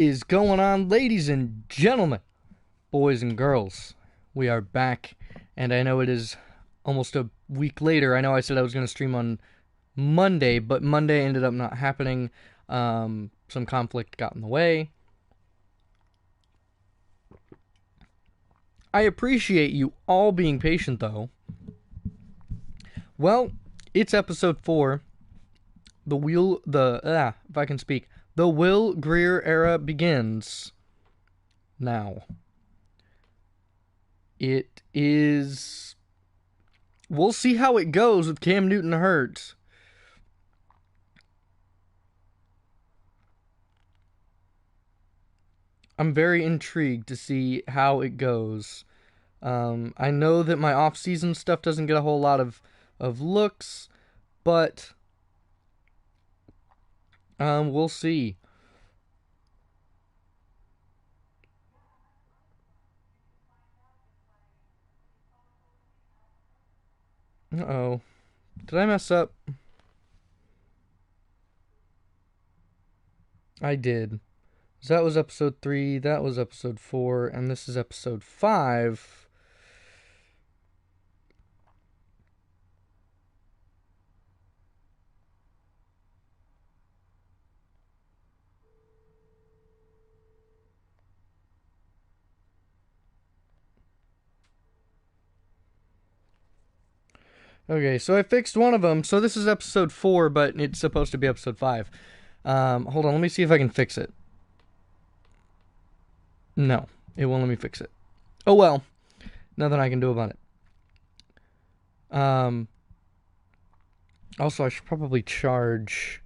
Is going on, ladies and gentlemen, boys and girls? We are back, and I know it is almost a week later. I know I said I was going to stream on Monday, but Monday ended up not happening. Some conflict got in the way. I appreciate you all being patient, though. Well, it's episode 4. The Will Grier era begins now. It is... We'll see how it goes with Cam Newton hurt. I'm very intrigued to see how it goes. I know that my off-season stuff doesn't get a whole lot of looks, but we'll see. Uh-oh. Did I mess up? I did. So that was episode 3, that was episode 4, and this is episode 5. Okay, so I fixed one of them. So this is episode 4, but it's supposed to be episode 5. Hold on, let me see if I can fix it. No, it won't let me fix it. Oh well, nothing I can do about it. Also, I should probably charge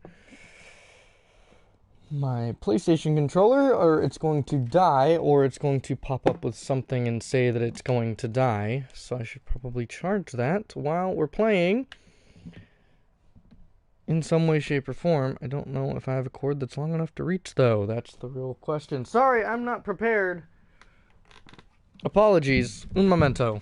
my PlayStation controller, or it's going to die, or it's going to pop up with something and say that it's going to die. So I should probably charge that while we're playing in some way, shape, or form. I don't know if I have a cord that's long enough to reach, though. That's the real question. Sorry, I'm not prepared. Apologies. Un momento.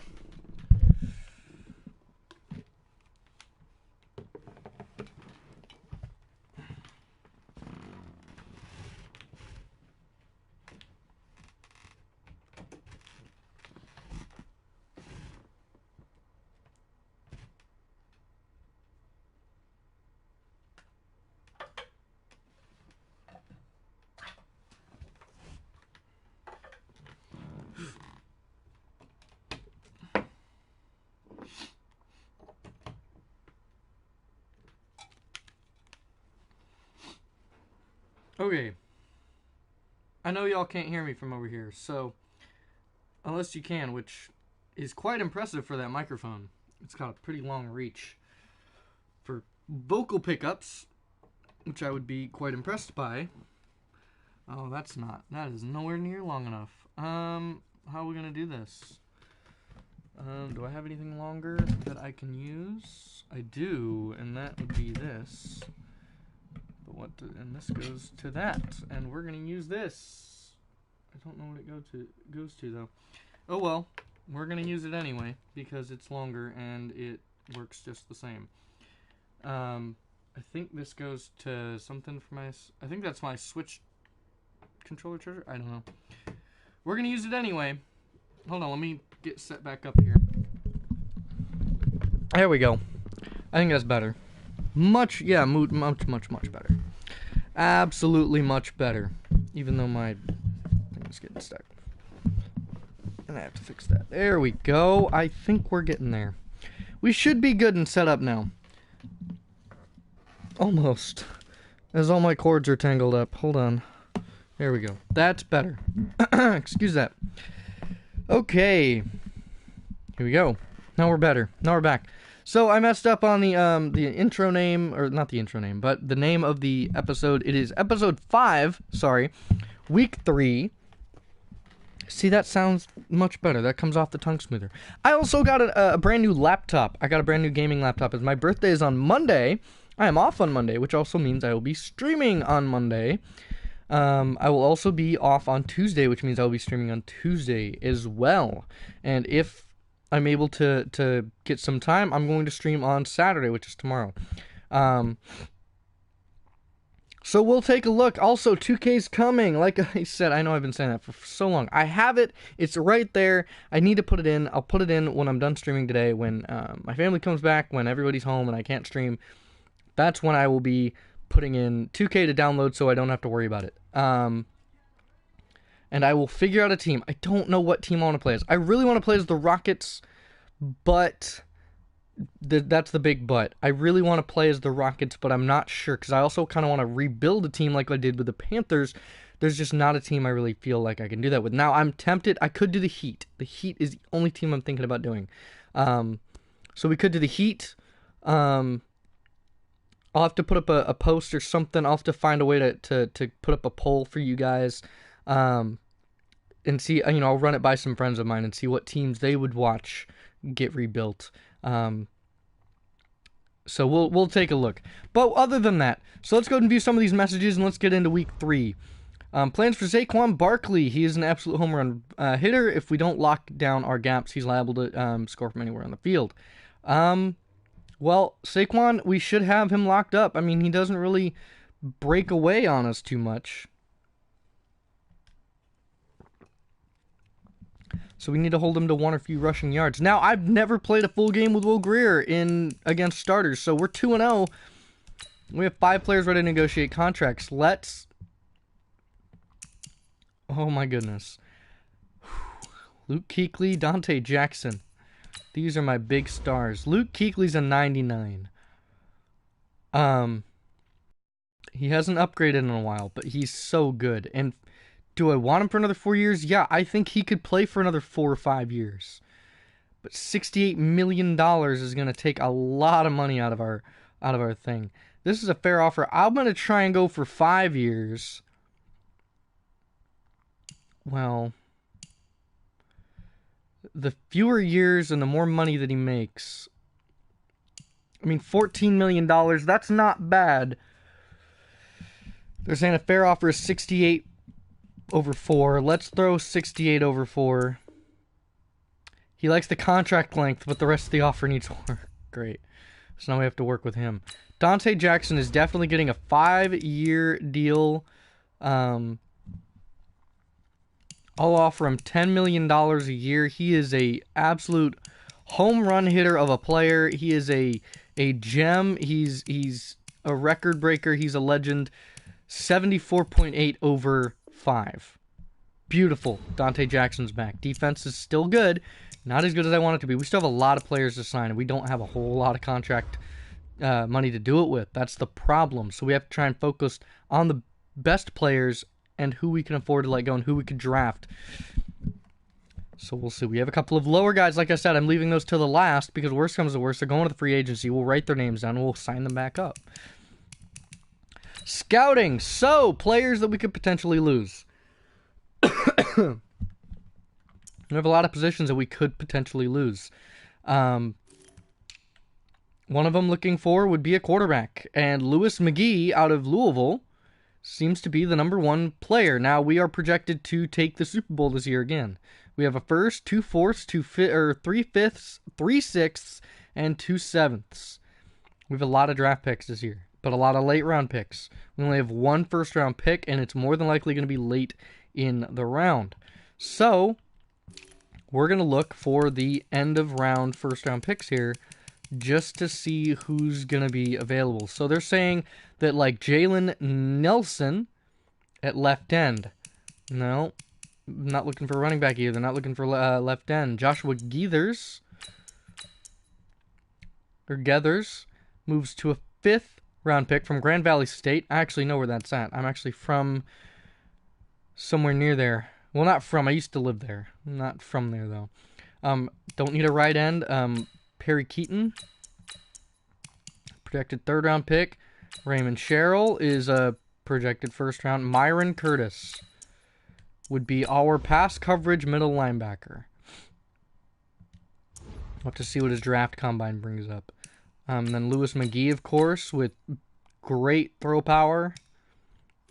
Okay. I know y'all can't hear me from over here, so unless you can, which is quite impressive for that microphone. It's got a pretty long reach for vocal pickups, which I would be quite impressed by. Oh, that is nowhere near long enough. How are we gonna do this? Do I have anything longer that I can use? I do, and that would be this. And this goes to that, and we're gonna use this. I don't know what it goes to though. Oh well, we're gonna use it anyway because it's longer and it works just the same. I think this goes to something for my. I think that's my Switch controller charger. I don't know. We're gonna use it anyway. Hold on, let me get set back up here. There we go. I think that's better. Much better. Absolutely much better. Even though my thing is getting stuck. And I have to fix that. There we go. I think we're getting there. We should be good and set up now. Almost. As all my cords are tangled up. Hold on. There we go. That's better. Excuse that. Okay. Here we go. Now we're better. Now we're back. So I messed up on the intro name, or not the intro name, but the name of the episode. It is episode 5, week 3. See, that sounds much better. That comes off the tongue smoother. I also got a brand new laptop. I got a brand new gaming laptop. As my birthday is on Monday, I am off on Monday, which also means I will be streaming on Monday. I will also be off on Tuesday, which means I will be streaming on Tuesday as well. And if I'm able to get some time, I'm going to stream on Saturday, which is tomorrow. So we'll take a look. Also, 2K's coming. Like I said, I know I've been saying that for so long. I have it. It's right there. I need to put it in. I'll put it in when I'm done streaming today, when my family comes back, when everybody's home and I can't stream. That's when I will be putting in 2K to download so I don't have to worry about it. And I will figure out a team. I don't know what team I want to play as. I really want to play as the Rockets, but... that's the big but. I really want to play as the Rockets, but I'm not sure, because I also kind of want to rebuild a team like I did with the Panthers. There's just not a team I really feel like I can do that with. Now, I'm tempted. I could do the Heat. The Heat is the only team I'm thinking about doing. So we could do the Heat. I'll have to put up a post or something. I'll have to find a way to put up a poll for you guys. And see, I'll run it by some friends of mine and see what teams they would watch get rebuilt. So we'll take a look. But other than that, so let's go ahead and view some of these messages, and let's get into week 3. Plans for Saquon Barkley. He is an absolute home run hitter. If we don't lock down our gaps, he's liable to score from anywhere on the field. Well, Saquon, we should have him locked up. I mean, he doesn't really break away on us too much. So we need to hold him to 1 or few rushing yards. Now, I've never played a full game with Will Grier against starters, so we're 2-0. We have 5 players ready to negotiate contracts. Let's... Oh, my goodness. Luke Kuechly, Dante Jackson. These are my big stars. Luke Kuechly's a 99. He hasn't upgraded in a while, but he's so good. And... do I want him for another 4 years? Yeah, I think he could play for another 4 or 5 years. But $68 million is going to take a lot of money out of our thing. This is a fair offer. I'm going to try and go for 5 years. Well, the fewer years and the more money that he makes. I mean, $14 million, that's not bad. They're saying a fair offer is 68 over 4. Let's throw 68 over 4. He likes the contract length, but the rest of the offer needs more. Great. So now we have to work with him. Dante Jackson is definitely getting a 5-year deal. I'll offer him $10 million a year. He is a absolute home run hitter of a player. He is a gem. He's a record breaker. He's a legend. 74.8 over 5. Beautiful. Dante Jackson's back. Defense is still good. Not as good as I want it to be. We still have a lot of players to sign, and we don't have a whole lot of contract money to do it with. That's the problem. So we have to try and focus on the best players and who we can afford to let go and who we could draft. So we'll see. We have a couple of lower guys. Like I said, I'm leaving those to the last because worst comes to worst. They're going to the free agency. We'll write their names down and we'll sign them back up. Scouting. So, players that we could potentially lose. We have a lot of positions that we could potentially lose. One of them looking for would be a quarterback. And Lewis McGee out of Louisville seems to be the number 1 player. Now, we are projected to take the Super Bowl this year again. We have a first, 2 fourths, 3 fifths, 3 sixths, and 2 sevenths. We have a lot of draft picks this year, but a lot of late round picks. We only have 1 first round pick, and it's more than likely going to be late in the round. So, we're going to look for the end of round first round picks here just to see who's going to be available. So they're saying that like Jalen Nelson at left end. No, not looking for running back either. They're not looking for left end. Joshua Geathers moves to a 5th round pick from Grand Valley State. I actually know where that's at. I'm actually from somewhere near there. Well, not from. I used to live there. Not from there, though. Don't need a right end. Perry Keaton, projected 3rd round pick. Raymond Sherrill is a projected 1st round. Myron Curtis would be our pass coverage middle linebacker. We'll have to see what his draft combine brings up. Then Lewis McGee, of course, with great throw power.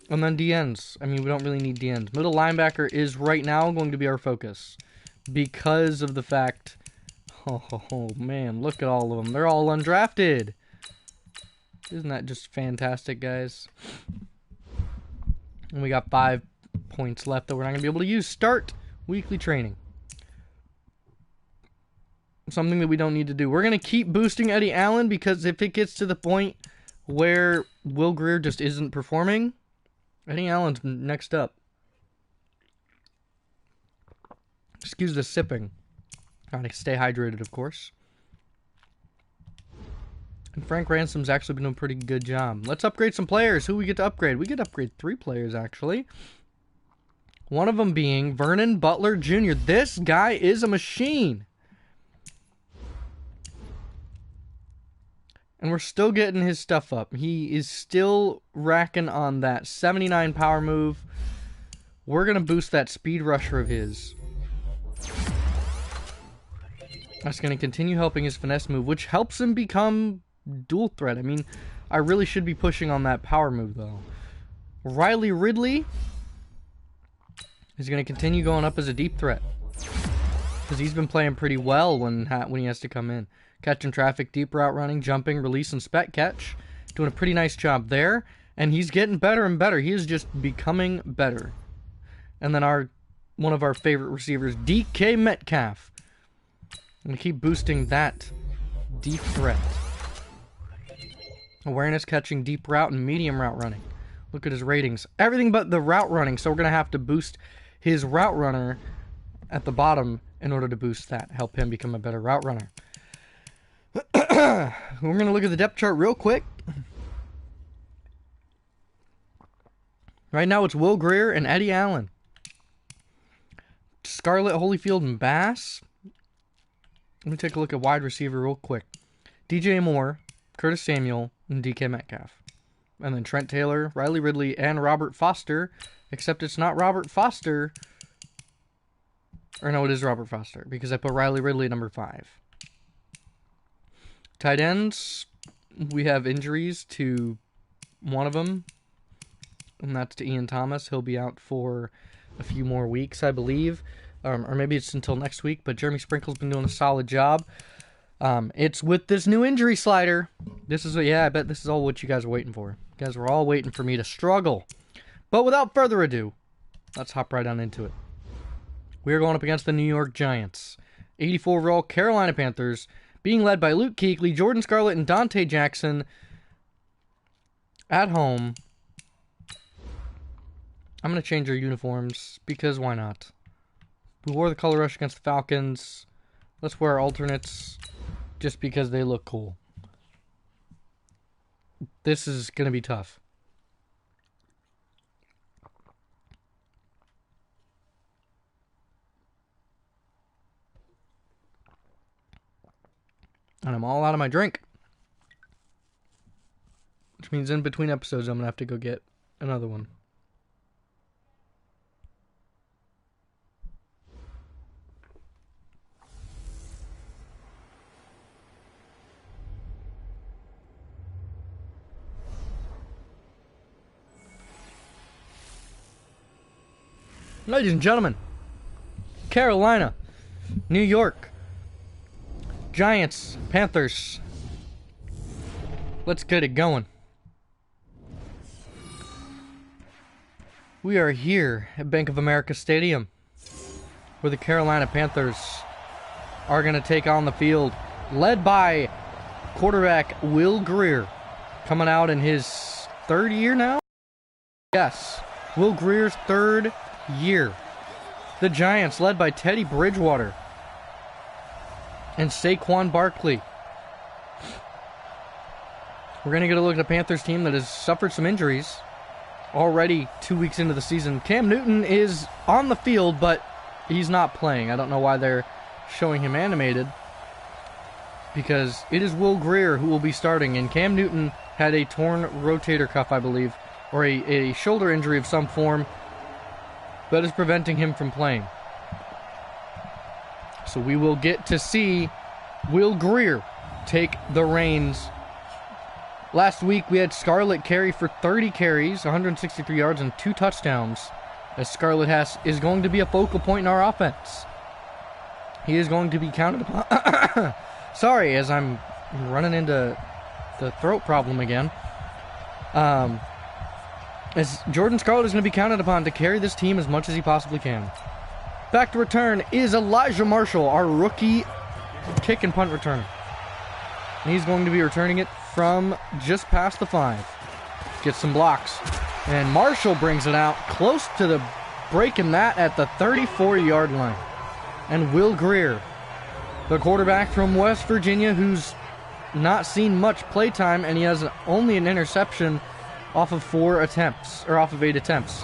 And then DNs. I mean, we don't really need DNs. Middle linebacker is right now going to be our focus because of the fact... Oh, man, look at all of them. They're all undrafted. Isn't that just fantastic, guys? And we got 5 points left that we're not going to be able to use. Start weekly training. Something that we don't need to do. We're going to keep boosting Eddie Allen because if it gets to the point where Will Grier just isn't performing, Eddie Allen's next up. Excuse the sipping. Gotta stay hydrated, of course. And Frank Ransom's actually been doing a pretty good job. Let's upgrade some players. Who we get to upgrade? We get to upgrade 3 players, actually. One of them being Vernon Butler Jr. This guy is a machine. And we're still getting his stuff up. He is still racking on that 79 power move. We're going to boost that speed rusher of his. That's going to continue helping his finesse move, which helps him become dual threat. I mean, I really should be pushing on that power move, though. Riley Ridley is going to continue going up as a deep threat. Because he's been playing pretty well when he has to come in. Catching traffic, deep route running, jumping, release, and spec catch. Doing a pretty nice job there. And he's getting better and better. He is just becoming better. And then one of our favorite receivers, DK Metcalf. I'm going to keep boosting that deep threat. Awareness, catching, deep route, and medium route running. Look at his ratings. Everything but the route running. So we're going to have to boost his route runner at the bottom in order to boost that. Help him become a better route runner. We're going to look at the depth chart real quick. Right now it's Will Grier and Eddie Allen. Scarlett, Holyfield, and Bass. Let me take a look at wide receiver real quick. DJ Moore, Curtis Samuel, and DK Metcalf. And then Trent Taylor, Riley Ridley, and Robert Foster. Except it's not Robert Foster. Or no, it is Robert Foster. Because I put Riley Ridley at number 5. Tight ends, we have injuries to one of them. And that's to Ian Thomas. He'll be out for a few more weeks, I believe. Or maybe it's until next week. But Jeremy Sprinkle's been doing a solid job. It's with this new injury slider. I bet this is all what you guys are waiting for. You guys were all waiting for me to struggle. But without further ado, let's hop right on into it. We are going up against the New York Giants. 84 overall Carolina Panthers, being led by Luke Kuechly, Jordan Scarlett, and Dante Jackson at home. I'm going to change our uniforms because why not? We wore the color rush against the Falcons. Let's wear our alternates just because they look cool. This is going to be tough. And I'm all out of my drink. Which means in between episodes, I'm going to have to go get another one. Ladies and gentlemen, Carolina, New York, Giants, Panthers. Let's get it going. We are here at Bank of America Stadium, where the Carolina Panthers are going to take on the field, led by quarterback Will Grier, coming out in his 3rd year now? Yes, Will Grier's 3rd year. The Giants, led by Teddy Bridgewater and Saquon Barkley. We're going to get a look at the Panthers team that has suffered some injuries already 2 weeks into the season. Cam Newton is on the field, but he's not playing. I don't know why they're showing him animated, because it is Will Grier who will be starting, and Cam Newton had a torn rotator cuff, I believe, or a shoulder injury of some form that is preventing him from playing. So we will get to see Will Grier take the reins. Last week we had Scarlett carry for 30 carries, 163 yards, and 2 touchdowns, as Scarlett is going to be a focal point in our offense. He is going to be counted upon. Sorry, as I'm running into the throat problem again. as Jordan Scarlett is going to be counted upon to carry this team as much as he possibly can. Back to return is Elijah Marshall, our rookie kick and punt returner. And he's going to be returning it from just past the 5. Gets some blocks. And Marshall brings it out close to the breaking that at the 34-yard line. And Will Grier, the quarterback from West Virginia, who's not seen much playtime, and he has only an interception off of 8 attempts.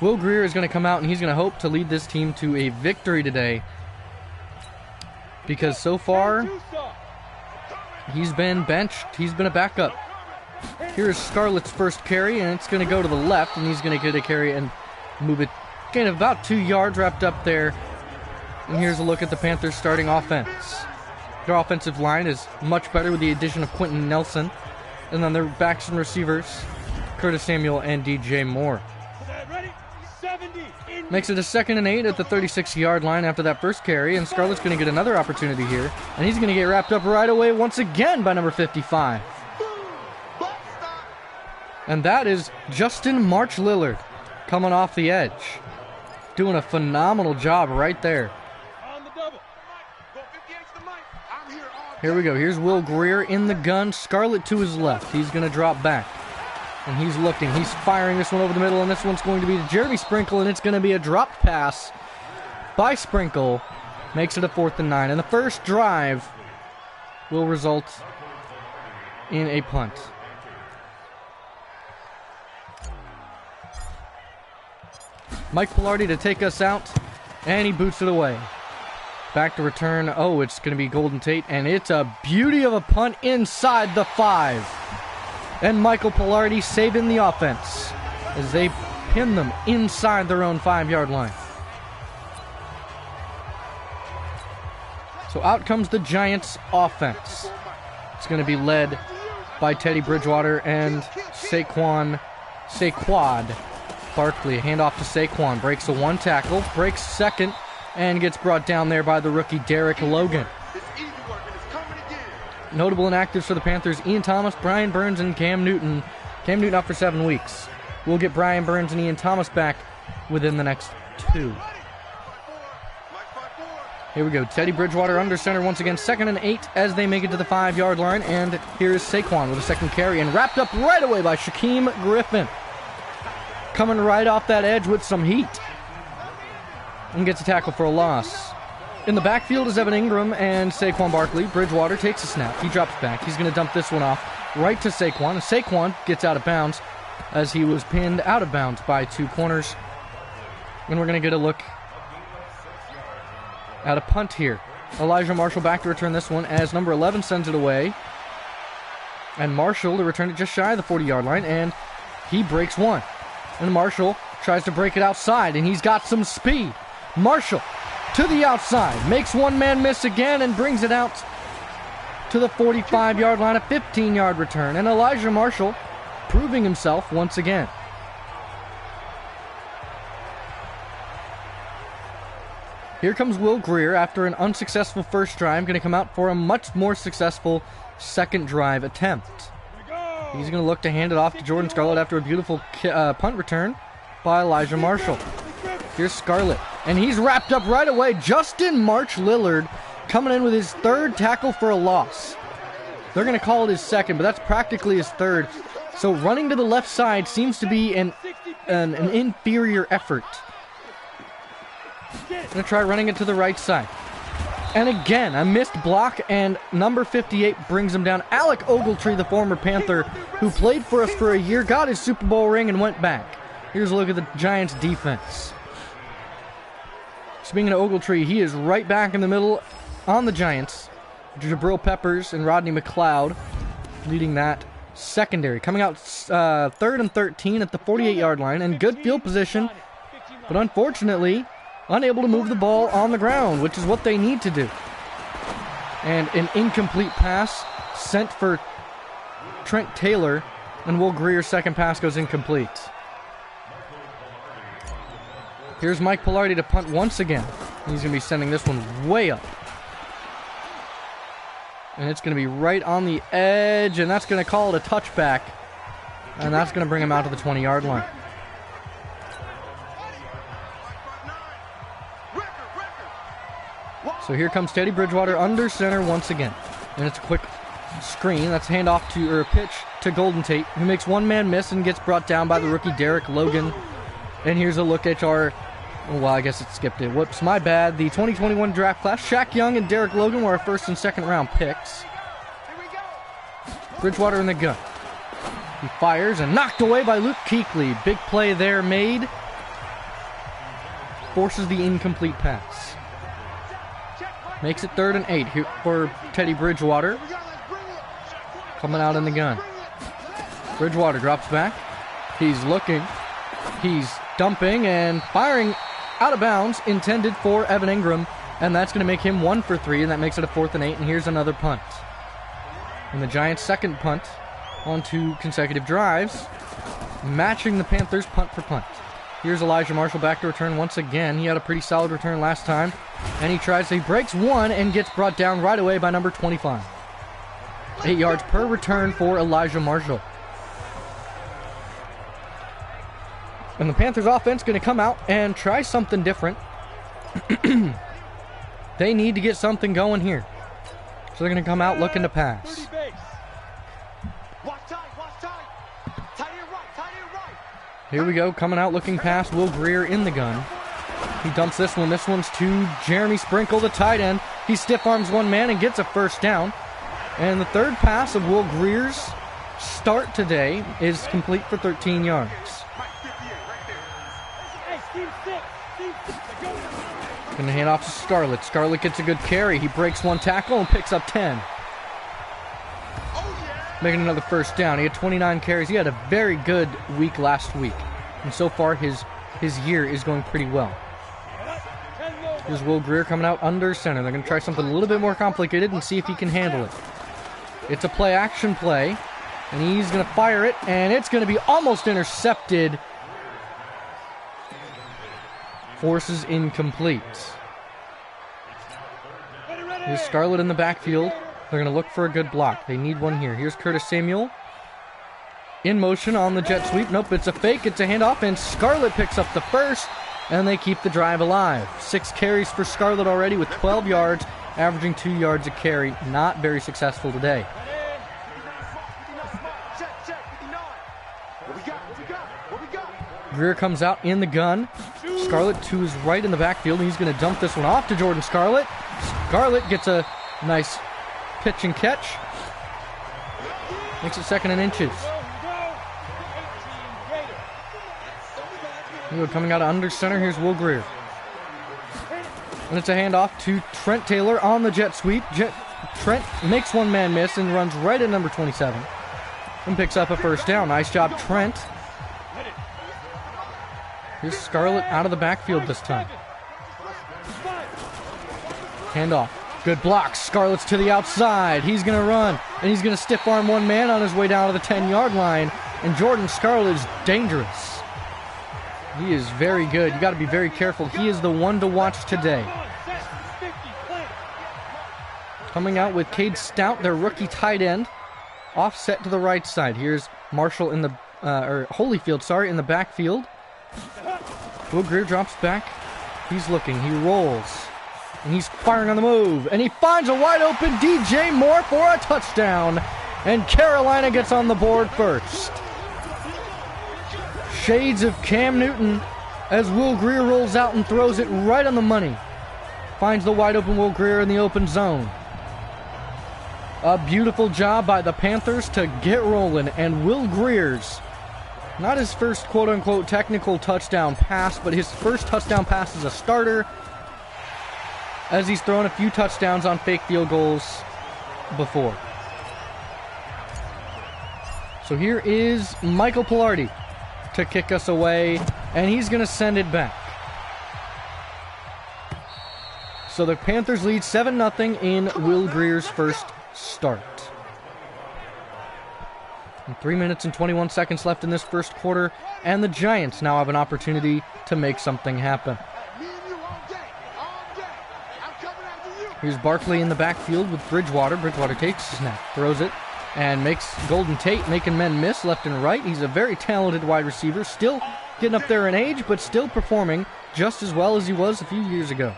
Will Grier is going to come out, and he's going to hope to lead this team to a victory today. Because so far, he's been benched. He's been a backup. Here's Scarlett's first carry, and it's going to go to the left, and he's going to get a carry and move it. Gain of about 2 yards wrapped up there. And here's a look at the Panthers' starting offense. Their offensive line is much better with the addition of Quentin Nelson. And then their backs and receivers, Curtis Samuel and DJ Moore. Makes it a 2nd and 8 at the 36-yard line after that first carry, and Scarlett's going to get another opportunity here, and he's going to get wrapped up right away once again by number 55. And that is Justin March Lillard coming off the edge, doing a phenomenal job right there. Here we go. Here's Will Grier in the gun. Scarlett to his left. He's going to drop back. And he's looking. He's firing this one over the middle, and this one's going to be to Jeremy Sprinkle, and it's going to be a dropped pass by Sprinkle. Makes it a 4th and 9. And the first drive will result in a punt. Mike Pilardi to take us out, and he boots it away. Back to return. Oh, it's going to be Golden Tate, and it's a beauty of a punt inside the 5. And Michael Pilardi saving the offense as they pin them inside their own 5-yard line. So out comes the Giants offense. It's going to be led by Teddy Bridgewater and Saquad Barkley. Handoff to Saquon. Breaks a 1 tackle. Breaks 2nd. And gets brought down there by the rookie Derek Logan. Notable inactives for the Panthers: Ian Thomas, Brian Burns, and Cam Newton. Cam Newton out for 7 weeks. We'll get Brian Burns and Ian Thomas back within the next 2. Here we go. Teddy Bridgewater under center once again. 2nd and 8 as they make it to the 5-yard line. And here's Saquon with a 2nd carry, and wrapped up right away by Shaquem Griffin. Coming right off that edge with some heat. And gets a tackle for a loss. In the backfield is Evan Ingram and Saquon Barkley. Bridgewater takes a snap. He drops back. He's going to dump this one off right to Saquon. And Saquon gets out of bounds as he was pinned out of bounds by 2 corners. And we're going to get a look at a punt here. Elijah Marshall back to return this one as number 11 sends it away. And Marshall to return it just shy of the 40-yard line, and he breaks 1. And Marshall tries to break it outside, and he's got some speed. Marshall to the outside, makes 1 man miss again, and brings it out to the 45-yard line, a 15-yard return. And Elijah Marshall proving himself once again. Here comes Will Grier after an unsuccessful first drive, going to come out for a much more successful 2nd drive attempt. He's going to look to hand it off to Jordan Scarlett after a beautiful punt return by Elijah Marshall. Here's Scarlett, and he's wrapped up right away. Justin March Lillard coming in with his 3rd tackle for a loss. They're going to call it his 2nd, but that's practically his 3rd. So running to the left side seems to be an inferior effort. Going to try running it to the right side. And again, a missed block, and number 58 brings him down. Alec Ogletree, the former Panther, who played for us for a year, got his Super Bowl ring and went back. Here's a look at the Giants' defense. Speaking of Ogletree, he is right back in the middle on the Giants. Jabril Peppers and Rodney McLeod leading that secondary. Coming out 3rd and 13 at the 48-yard line, and good field position, but unfortunately unable to move the ball on the ground, which is what they need to do. And an incomplete pass sent for Trent Taylor, and Will Grier's 2nd pass goes incomplete. Here's Mike Pilardi to punt once again. He's going to be sending this one way up. And it's going to be right on the edge, and that's going to call it a touchback. and that's going to bring him out to the 20-yard line. So here comes Teddy Bridgewater under center once again. And it's a quick screen. That's a handoff to, or a pitch to Golden Tate, who makes one man miss and gets brought down by the rookie Derek Logan. And here's a look at our, well, I guess it skipped it. Whoops, my bad. The 2021 draft class, Shaq Young and Derek Logan were our first and second round picks. Bridgewater in the gun. He fires and knocked away by Luke Kuechly. Big play there made. Forces the incomplete pass. Makes it 3rd and 8 here for Teddy Bridgewater. Coming out in the gun. Bridgewater drops back. He's looking. He's dumping and firing out of bounds, intended for Evan Ingram. And that's going to make him 1 for 3, and that makes it a 4th and 8. And here's another punt. And the Giants' second punt on 2 consecutive drives, matching the Panthers' punt for punt. Here's Elijah Marshall back to return once again. He had a pretty solid return last time. And he breaks one and gets brought down right away by number 25. 8 yards per return for Elijah Marshall. And the Panthers offense going to come out and try something different. They need to get something going here. So they're going to come out looking to pass. Here we go, coming out looking past Will Grier in the gun. He dumps this one. This one's to Jeremy Sprinkle, the tight end. He stiff arms one man and gets a first down. And the third pass of Will Grier's start today is complete for 13 yards. Going to hand off to Scarlett. Scarlett gets a good carry. He breaks one tackle and picks up 10. Making another first down. He had 29 carries. He had a very good week last week. And so far, his year is going pretty well. Here's Will Grier coming out under center. They're going to try something a little bit more complicated and see if he can handle it. It's a play-action play. And he's going to fire it. And it's going to be almost intercepted. Forces incomplete. Here's Scarlett in the backfield. They're going to look for a good block. They need one here. Here's Curtis Samuel. In motion on the jet sweep. Nope, it's a fake. It's a handoff. And Scarlett picks up the first. And they keep the drive alive. 6 carries for Scarlett already with 12 yards. Averaging 2 yards a carry. Not very successful today. Grier comes out in the gun. Scarlett to his right in the backfield. And he's going to dump this one off to Jordan Scarlett. Scarlett gets a nice pitch and catch. Makes it 2nd and inches. Coming out of under center, here's Will Grier. And it's a handoff to Trent Taylor on the jet sweep. Trent makes one man miss and runs right at number 27. And picks up a first down. Nice job, Trent. Here's Scarlett out of the backfield this time. Handoff. Good block. Scarlett's to the outside. He's going to run. And he's going to stiff arm one man on his way down to the 10-yard line. And Jordan Scarlett is dangerous. He is very good. You got to be very careful. He is the one to watch today. Coming out with Cade Stout, their rookie tight end. Offset to the right side. Here's Marshall in the, Holyfield, in the backfield. Will Grier drops back. He's looking. He rolls. And he's firing on the move. And he finds a wide open DJ Moore for a touchdown. And Carolina gets on the board first. Shades of Cam Newton as Will Grier rolls out and throws it right on the money. Finds the wide open Will Grier in the open zone. A beautiful job by the Panthers to get rolling. And Will Grier's, not his first quote-unquote technical touchdown pass, but his first touchdown pass as a starter, as he's thrown a few touchdowns on fake field goals before. So here is Michael Pilardi to kick us away, and he's going to send it back. So the Panthers lead 7-0 in Will Grier's first start. And 3 minutes and 21 seconds left in this first quarter, and the Giants now have an opportunity to make something happen. Here's Barkley in the backfield with Bridgewater. Bridgewater takes the snap, throws it and makes Golden Tate making men miss left and right. He's a very talented wide receiver, still getting up there in age, but still performing just as well as he was a few years ago.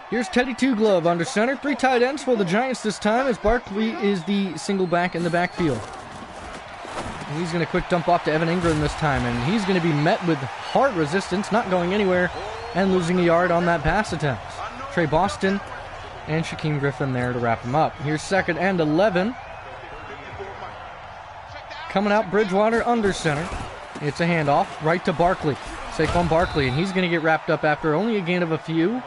Here's Teddy Two Glove under center. 3 tight ends for the Giants this time, as Barkley is the single back in the backfield. And he's going to quick dump off to Evan Ingram this time, and he's going to be met with hard resistance, not going anywhere, and losing a yard on that pass attempt. Trey Boston and Shaquem Griffin there to wrap him up. Here's 2nd and 11. Coming out Bridgewater under center. It's a handoff right to Barkley. Saquon Barkley, and he's going to get wrapped up after only a gain of a few.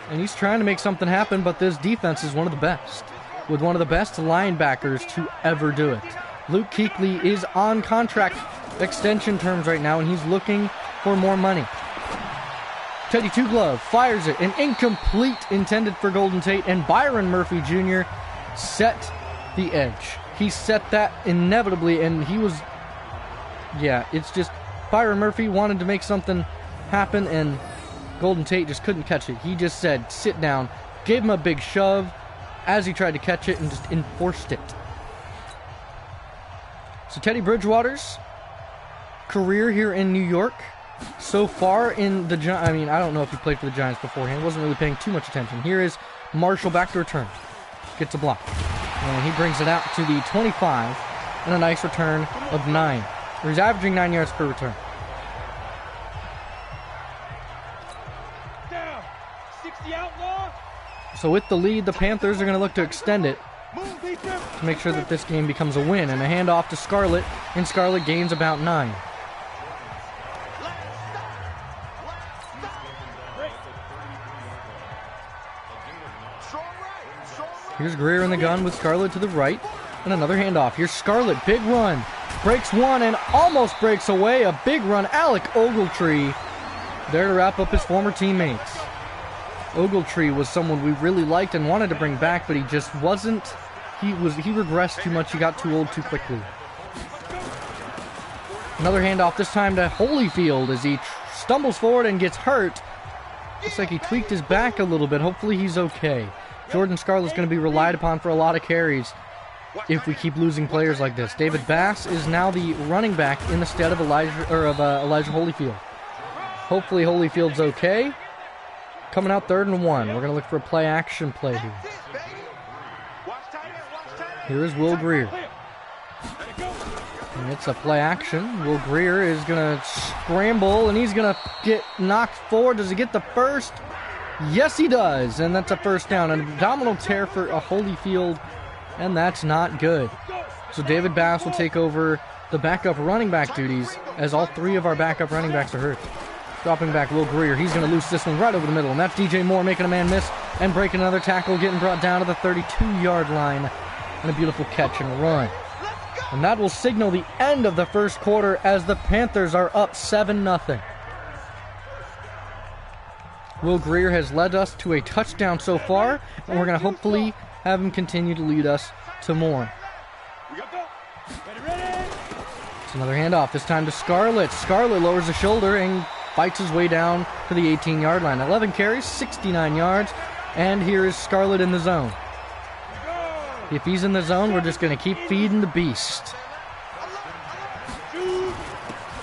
And he's trying to make something happen, but this defense is one of the best, with one of the best linebackers to ever do it. Luke Kuechly is on contract extension terms right now, and he's looking for more money. Teddy Two Glove fires it, an incomplete intended for Golden Tate, and Byron Murphy Jr. set the edge. He set that inevitably, and he was, it's just Byron Murphy wanted to make something happen, and Golden Tate just couldn't catch it. He just said, sit down, gave him a big shove as he tried to catch it and just enforced it. So Teddy Bridgewater's career here in New York, so far in the Giants, I mean, I don't know if he played for the Giants beforehand, wasn't really paying too much attention. Here is Marshall back to return. Gets a block. And he brings it out to the 25 and a nice return of 9. He's averaging 9 yards per return. So with the lead, the Panthers are going to look to extend it to make sure that this game becomes a win. And a handoff to Scarlett, and Scarlett gains about 9. Here's Grier in the gun with Scarlett to the right, and another handoff. Here's Scarlett, big run, breaks one and almost breaks away. A big run, Alec Ogletree there to wrap up his former teammates. Ogletree was someone we really liked and wanted to bring back, but he just wasn't. He regressed too much. He got too old too quickly. Another handoff, this time to Holyfield as he stumbles forward and gets hurt. Looks like he tweaked his back a little bit. Hopefully he's okay. Jordan Scarlett's going to be relied upon for a lot of carries if we keep losing players like this. David Bass is now the running back in the stead of Elijah Holyfield. Hopefully Holyfield's okay. Coming out 3rd and 1. We're going to look for a play-action play here. Here is Will Grier. And it's a play-action. Will Grier is going to scramble, and he's going to get knocked forward. Does he get the first? Yes, he does, and that's a first down. An abdominal tear for a Holyfield, and that's not good. So David Bass will take over the backup running back duties as all 3 of our backup running backs are hurt. Dropping back Will Grier. He's going to loose this one right over the middle, and that's DJ Moore making a man miss and breaking another tackle, getting brought down to the 32-yard line, and a beautiful catch and run. And that will signal the end of the first quarter as the Panthers are up 7-0. Will Grier has led us to a touchdown so far, and we're going to hopefully have him continue to lead us to more. It's another handoff, this time to Scarlett. Scarlett lowers the shoulder and fights his way down to the 18-yard line. 11 carries, 69 yards, and here is Scarlett in the zone. If he's in the zone, we're just going to keep feeding the beast.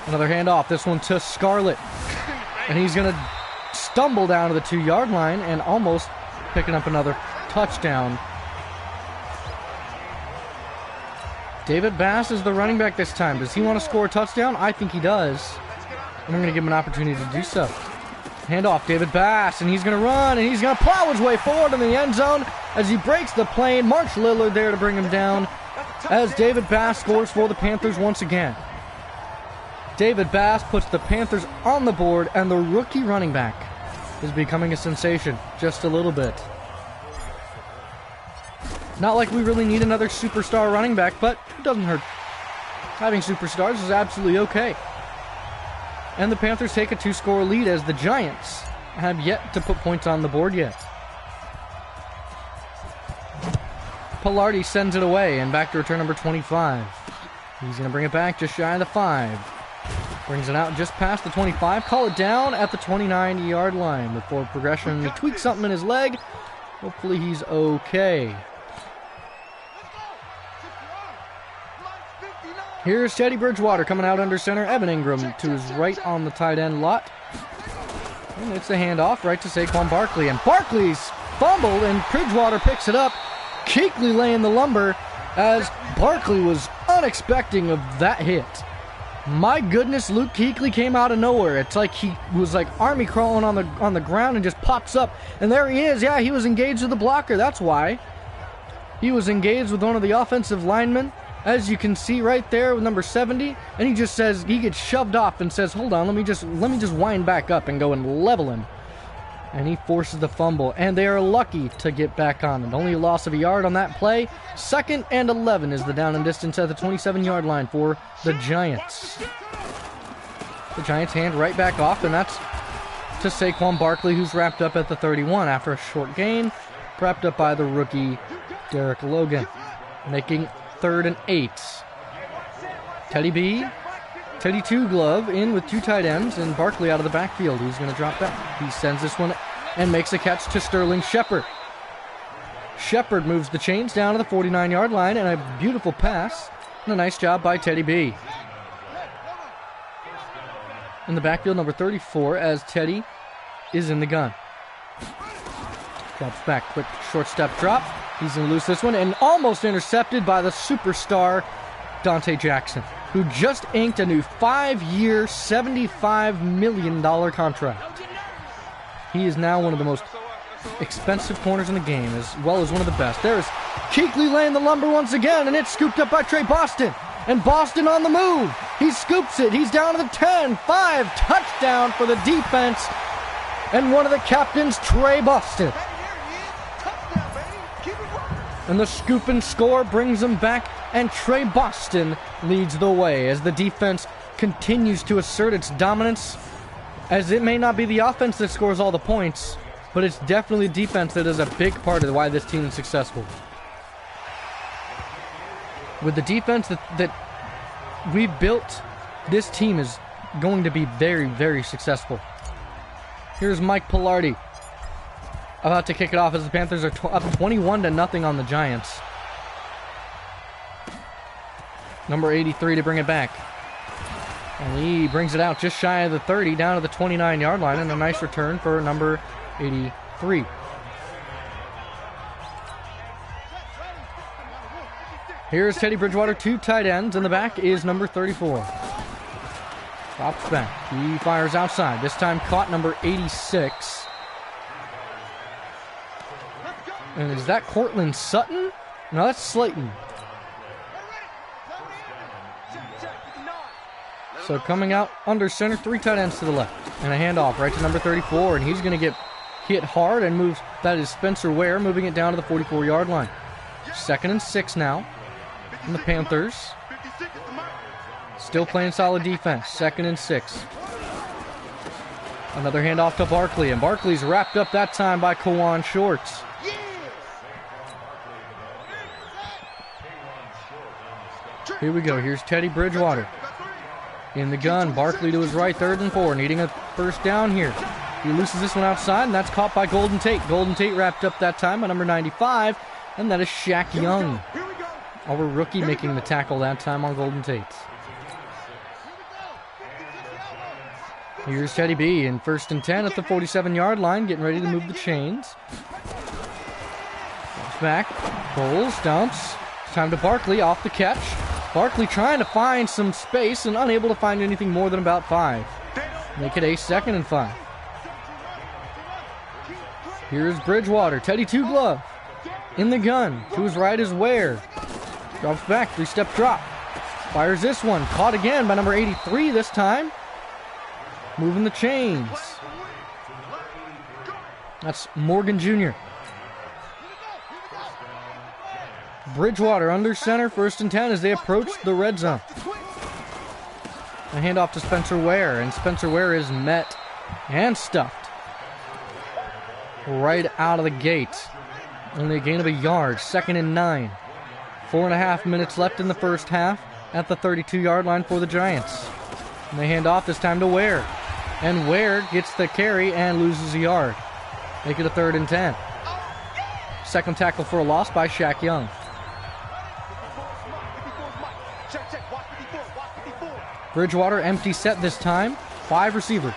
Another handoff, this one to Scarlett, and he's going to stumble down to the 2-yard line and almost picking up another touchdown. David Bass is the running back this time. Does he want to score a touchdown? I think he does. And we're going to give him an opportunity to do so. Handoff, David Bass, and he's going to run, and he's going to plow his way forward in the end zone as he breaks the plane. March Lillard there to bring him down as David Bass scores for the Panthers once again. David Bass puts the Panthers on the board, and the rookie running back is becoming a sensation just a little bit. Not like we really need another superstar running back, but it doesn't hurt. Having superstars is absolutely okay. And the Panthers take a 2-score lead as the Giants have yet to put points on the board yet. Pilardi sends it away, and back to return number 25. He's going to bring it back just shy of the 5. Brings it out just past the 25. Call it down at the 29-yard line. With forward progression, he tweaks something in his leg. Hopefully he's okay. Here's Teddy Bridgewater coming out under center. Evan Ingram to his right on the tight end lot. And it's a handoff right to Saquon Barkley. And Barkley's fumbled, and Bridgewater picks it up. Kuechly laying the lumber as Barkley was unexpecting of that hit. My goodness, Luke Kuechly came out of nowhere. It's like he was like army crawling on the ground and just pops up. And there he is. Yeah, he was engaged with the blocker. That's why. He was engaged with one of the offensive linemen, as you can see right there with number 70. And he just says, he gets shoved off and says, hold on, let me just wind back up and go and level him. And he forces the fumble. And they are lucky to get back on it. Only a loss of a yard on that play. 2nd and 11 is the down and distance at the 27-yard line for the Giants. The Giants hand right back off, and that's to Saquon Barkley, who's wrapped up at the 31 after a short gain, wrapped up by the rookie Derek Logan, making 3rd and 8. Teddy Two Glove in with 2 tight ends, and Barkley out of the backfield. He's going to drop back. He sends this one and makes a catch to Sterling Shepard. Shepard moves the chains down to the 49-yard line, and a beautiful pass, and a nice job by Teddy B. In the backfield, number 34, as Teddy is in the gun. Drops back, quick short step drop. He's going to lose this one, and almost intercepted by the superstar Dante Jackson, who just inked a new 5-year, $75 million contract. He is now one of the most expensive corners in the game, as well as one of the best. There's Kuechly laying the lumber once again, and it's scooped up by Trey Boston. And Boston on the move. He scoops it. He's down to the 10. 5. Touchdown for the defense. And one of the captains, Trey Boston. And the scoop and score brings him back, and Trey Boston leads the way as the defense continues to assert its dominance, as it may not be the offense that scores all the points, but it's definitely defense that is a big part of why this team is successful. With the defense that we built, this team is going to be very, very successful. Here's Mike Pilardi about to kick it off as the Panthers are up 21-0 on the Giants. Number 83 to bring it back. And he brings it out just shy of the 30, down to the 29-yard line, and a nice return for number 83. Here's Teddy Bridgewater, 2 tight ends. In the back is number 34. Drops back. He fires outside. This time caught number 86. And is that Cortland Sutton? No, that's Slayton. So coming out under center, 3 tight ends to the left. And a handoff right to number 34. And he's going to get hit hard and moves. That is Spencer Ware moving it down to the 44-yard line. 2nd and 6 now. And the Panthers still playing solid defense. 2nd and 6. Another handoff to Barkley. And Barkley's wrapped up that time by Kawan Shorts. Here we go. Here's Teddy Bridgewater in the gun. Barkley to his right, 3rd and 4, needing a first down here. He loses this one outside, and that's caught by Golden Tate. Golden Tate wrapped up that time by number 95, and that is Shaq Young, our rookie, making the tackle that time on Golden Tate. Here's Teddy B in 1st and 10 at the 47-yard line, getting ready to move the chains. Goes back, rolls, dumps. Time to Barkley off the catch. Barkley trying to find some space and unable to find anything more than about 5. Make it a 2nd and 5. Here's Bridgewater. Teddy Two Glove in the gun. To his right is Ware. Drops back. 3-step drop. Fires this one. Caught again by number 83 this time. Moving the chains. That's Morgan Jr. Bridgewater under center, 1st and 10 as they approach the red zone. A handoff to Spencer Ware, and Spencer Ware is met and stuffed right out of the gate. Only a gain of a yard. 2nd and 9. 4.5 minutes left in the first half at the 32-yard line for the Giants. And they hand off this time to Ware. And Ware gets the carry and loses a yard. Make it a 3rd and 10. Second tackle for a loss by Shaq Young. Bridgewater, empty set this time. 5 receivers.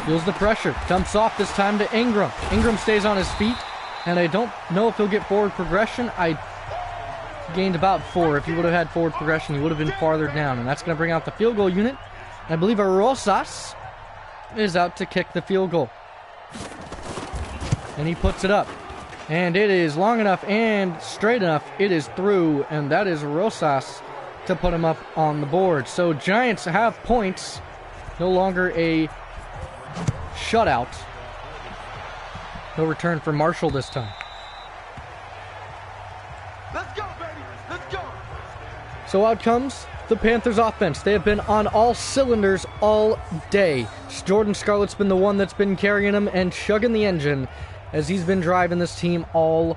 Feels the pressure. Dumps off this time to Ingram. Ingram stays on his feet. And I don't know if he'll get forward progression. I gained about 4. If he would have had forward progression, he would have been farther down. And that's going to bring out the field goal unit. I believe Rosas is out to kick the field goal. And he puts it up. And it is long enough and straight enough. It is through. And that is Rosas to put him up on the board. So Giants have points. No longer a shutout. No return for Marshall this time. Let's go, baby. Let's go. So out comes the Panthers offense. They have been on all cylinders all day. Jordan Scarlett's been the one that's been carrying them and chugging the engine as he's been driving this team all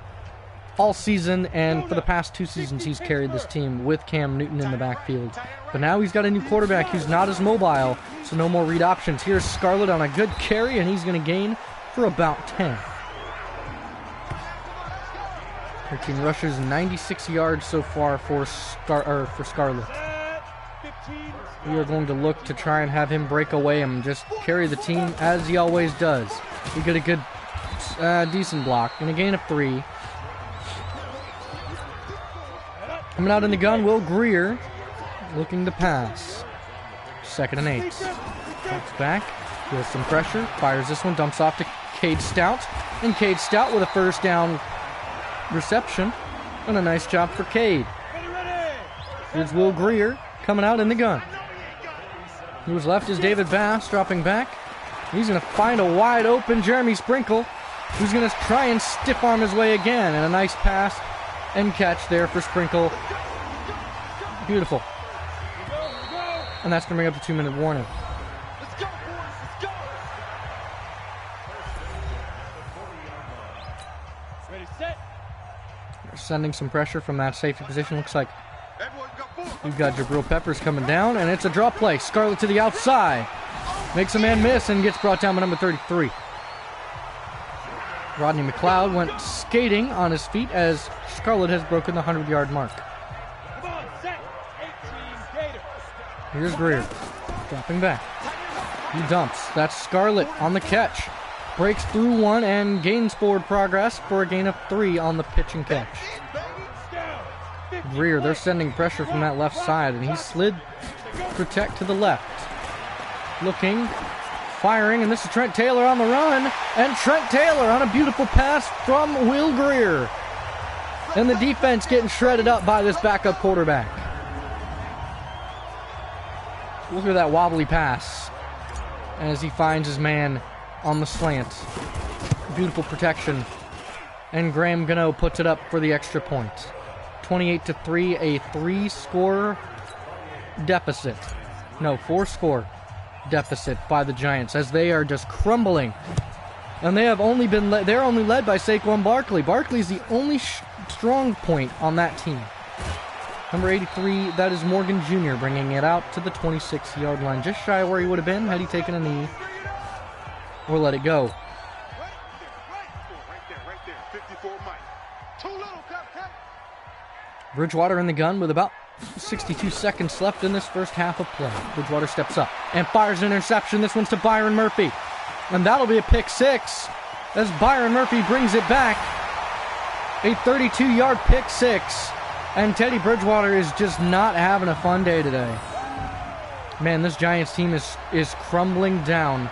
season, and for the past 2 seasons he's carried this team with Cam Newton in the backfield. But now he's got a new quarterback who's not as mobile, so no more read options. Here's Scarlett on a good carry, and he's going to gain for about 10. 13 rushes, 96 yards so far for Scarlett. We are going to look to try and have him break away and just carry the team as he always does. We get a good, decent block and a gain of 3. Coming out in the gun, Will Grier looking to pass. 2nd and 8. Drops back, feels some pressure, fires this one, dumps off to Cade Stout, and Cade Stout with a first down reception, and a nice job for Cade. Here's Will Grier coming out in the gun. Who's left is David Bass dropping back. He's going to find a wide open Jeremy Sprinkle, who's going to try and stiff arm his way again, and a nice pass and catch there for Sprinkle. Beautiful. And that's going to bring up the 2-minute warning. Let's go, boys. Let's go. Ready, set. They're sending some pressure from that safety position. Looks like we've got Jabril Peppers coming down, and it's a drop play. Scarlett to the outside. Makes a man miss and gets brought down by number 33. Rodney McLeod went skating on his feet as Scarlett has broken the 100-yard mark. Come on, set. 18 Gators. Here's Grier, dropping back. He dumps. That's Scarlett on the catch. Breaks through one and gains forward progress for a gain of 3 on the pitch and catch. Grier, they're sending pressure from that left side, and he slid protect to the left. Looking, firing, and this is Trent Taylor on the run, and Trent Taylor on a beautiful pass from Will Grier. And the defense getting shredded up by this backup quarterback. Look at that wobbly pass as he finds his man on the slant. Beautiful protection. And Graham Gano puts it up for the extra point. 28-3, a 3-score deficit. No, 4-score deficit by the Giants as they are just crumbling. And they have only been they're only led by Saquon Barkley. Barkley's the only strong point on that team. Number 83, that is Morgan Jr. bringing it out to the 26-yard line, just shy of where he would have been had he taken a knee or let it go. Bridgewater in the gun with about 62 seconds left in this first half of play. Bridgewater steps up and fires an interception. This one's to Byron Murphy. And that'll be a pick 6 as Byron Murphy brings it back. A 32-yard pick 6. And Teddy Bridgewater is just not having a fun day today. Man, this Giants team is crumbling down.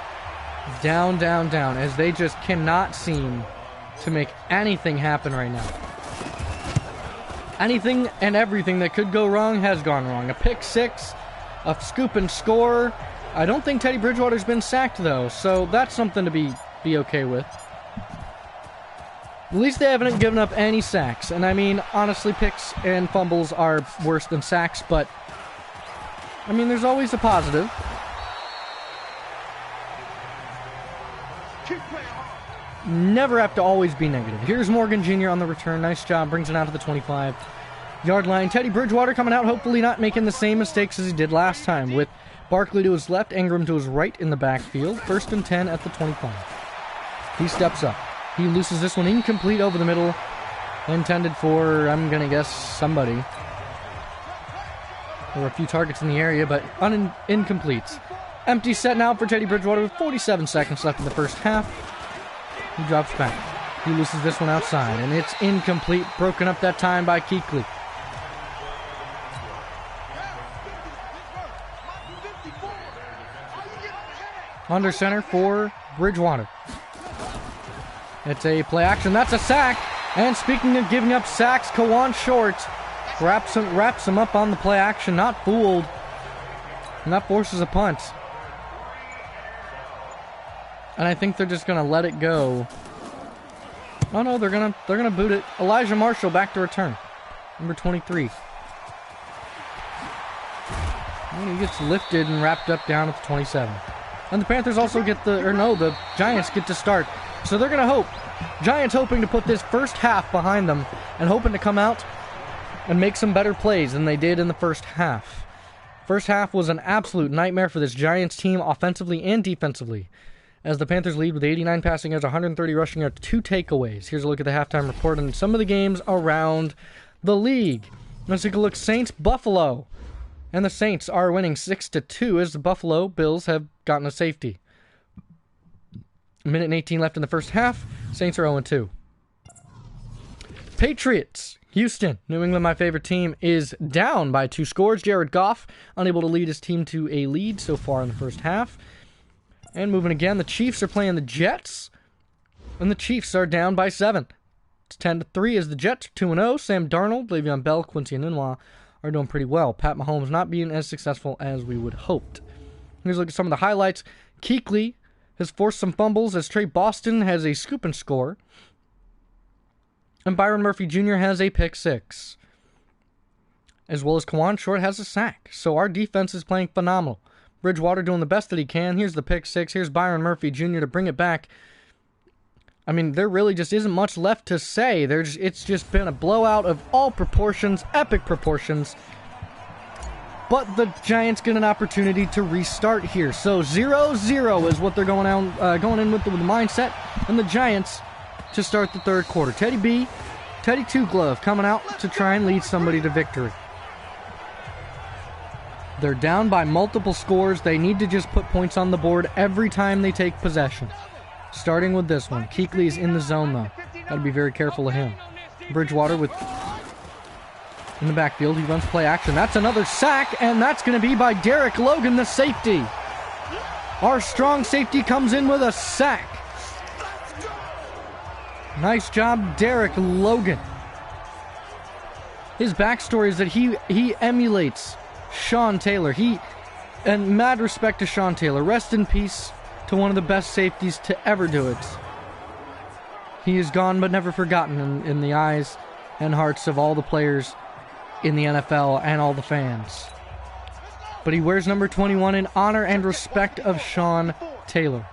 Down, down, down, as they just cannot seem to make anything happen right now. Anything and everything that could go wrong has gone wrong. A pick 6, a scoop and score. I don't think Teddy Bridgewater's been sacked, though, so that's something to be okay with. At least they haven't given up any sacks. And I mean, honestly, picks and fumbles are worse than sacks, but I mean, there's always a positive. Never have to always be negative. Here's Morgan Jr. on the return. Nice job. Brings it out to the 25-yard line. Teddy Bridgewater coming out, hopefully not making the same mistakes as he did last time, with Barkley to his left, Ingram to his right in the backfield. 1st and 10 at the 25. He steps up. He loses this one incomplete over the middle. Intended for, I'm going to guess, somebody. There were a few targets in the area, but incompletes. Empty set now for Teddy Bridgewater with 47 seconds left in the first half. He drops back. He loses this one outside, and it's incomplete. Broken up that time by Kuechly. Under center for Bridgewater. It's a play action. That's a sack. And speaking of giving up sacks, Kawan Short wraps him up on the play action. Not fooled. And that forces a punt. And I think they're just going to let it go. Oh no, they're gonna boot it. Elijah Marshall back to return. Number 23. And he gets lifted and wrapped up down at the 27. And the Panthers also get the Giants get to start. So they're going to hope. Giants hoping to put this first half behind them and hoping to come out and make some better plays than they did in the first half. First half was an absolute nightmare for this Giants team offensively and defensively, as the Panthers lead with 89 passing yards, 130 rushing yards, 2 takeaways. Here's a look at the halftime report on some of the games around the league. Let's take a look. Saints-Buffalo. And the Saints are winning 6-2 as the Buffalo Bills have gotten a safety. A minute and 18 left in the first half. Saints are 0-2. Patriots. Houston. New England, my favorite team, is down by 2 scores. Jared Goff unable to lead his team to a lead so far in the first half. And moving again, the Chiefs are playing the Jets. And the Chiefs are down by 7. It's 10-3 as the Jets are 2-0. Sam Darnold, Le'Veon Bell, Quincy Enunwa are doing pretty well. Pat Mahomes not being as successful as we would hoped. Here's a look at some of the highlights. Kuechly has forced some fumbles as Trey Boston has a scoop and score. And Byron Murphy Jr. has a pick 6. As well as Kawan Short has a sack. So our defense is playing phenomenal. Bridgewater doing the best that he can. Here's the pick 6. Here's Byron Murphy Jr. to bring it back. I mean, there really just isn't much left to say. It's just been a blowout of all proportions, epic proportions. But the Giants get an opportunity to restart here. So 0-0 is what they're going in with the mindset. And the Giants to start the third quarter. Teddy Two Glove coming out to try and lead somebody to victory. They're down by multiple scores. They need to just put points on the board every time they take possession. Starting with this one. Kuechly is in the zone, though. Got to be very careful of him. Bridgewater in the backfield. He runs play action. That's another sack, and that's going to be by Derek Logan, the safety. Our strong safety comes in with a sack. Nice job, Derek Logan. His backstory is that he emulates Sean Taylor. And mad respect to Sean Taylor. Rest in peace to one of the best safeties to ever do it. He is gone but never forgotten in the eyes and hearts of all the players in the NFL and all the fans. But he wears number 21 in honor and respect of Sean Taylor.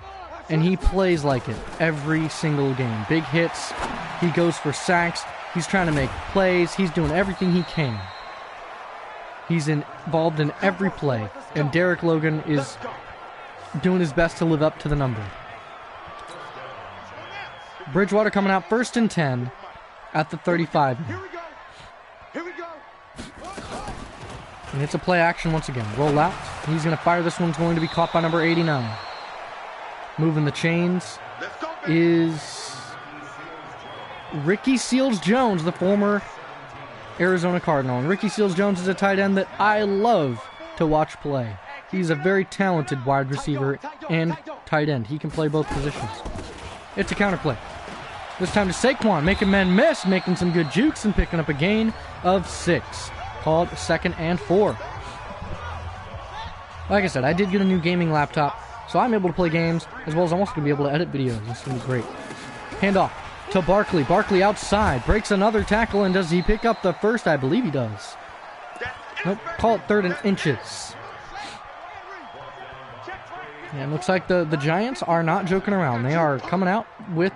And he plays like it every single game. Big hits. He goes for sacks. He's trying to make plays. He's doing everything he can. He's involved in every play. And Derek Logan is doing his best to live up to the number. Bridgewater coming out 1st and 10 at the 35. Here we go. And it's a play action once again. Roll out. He's going to fire. This one's going to be caught by number 89. Moving the chains is Ricky Seals-Jones, the former Arizona Cardinal. And Ricky Seals-Jones is a tight end that I love to watch play. He's a very talented wide receiver and tight end. He can play both positions. It's a counter play. This time to Saquon, making men miss, making some good jukes, and picking up a gain of 6. Called 2nd and 4. Like I said, I did get a new gaming laptop, so I'm able to play games, as well as I'm also going to be able to edit videos. It's going to be great. Handoff to Barkley. Barkley outside. Breaks another tackle, and does he pick up the first? I believe he does. Nope. Call it 3rd and inches. And it looks like the Giants are not joking around. They are coming out with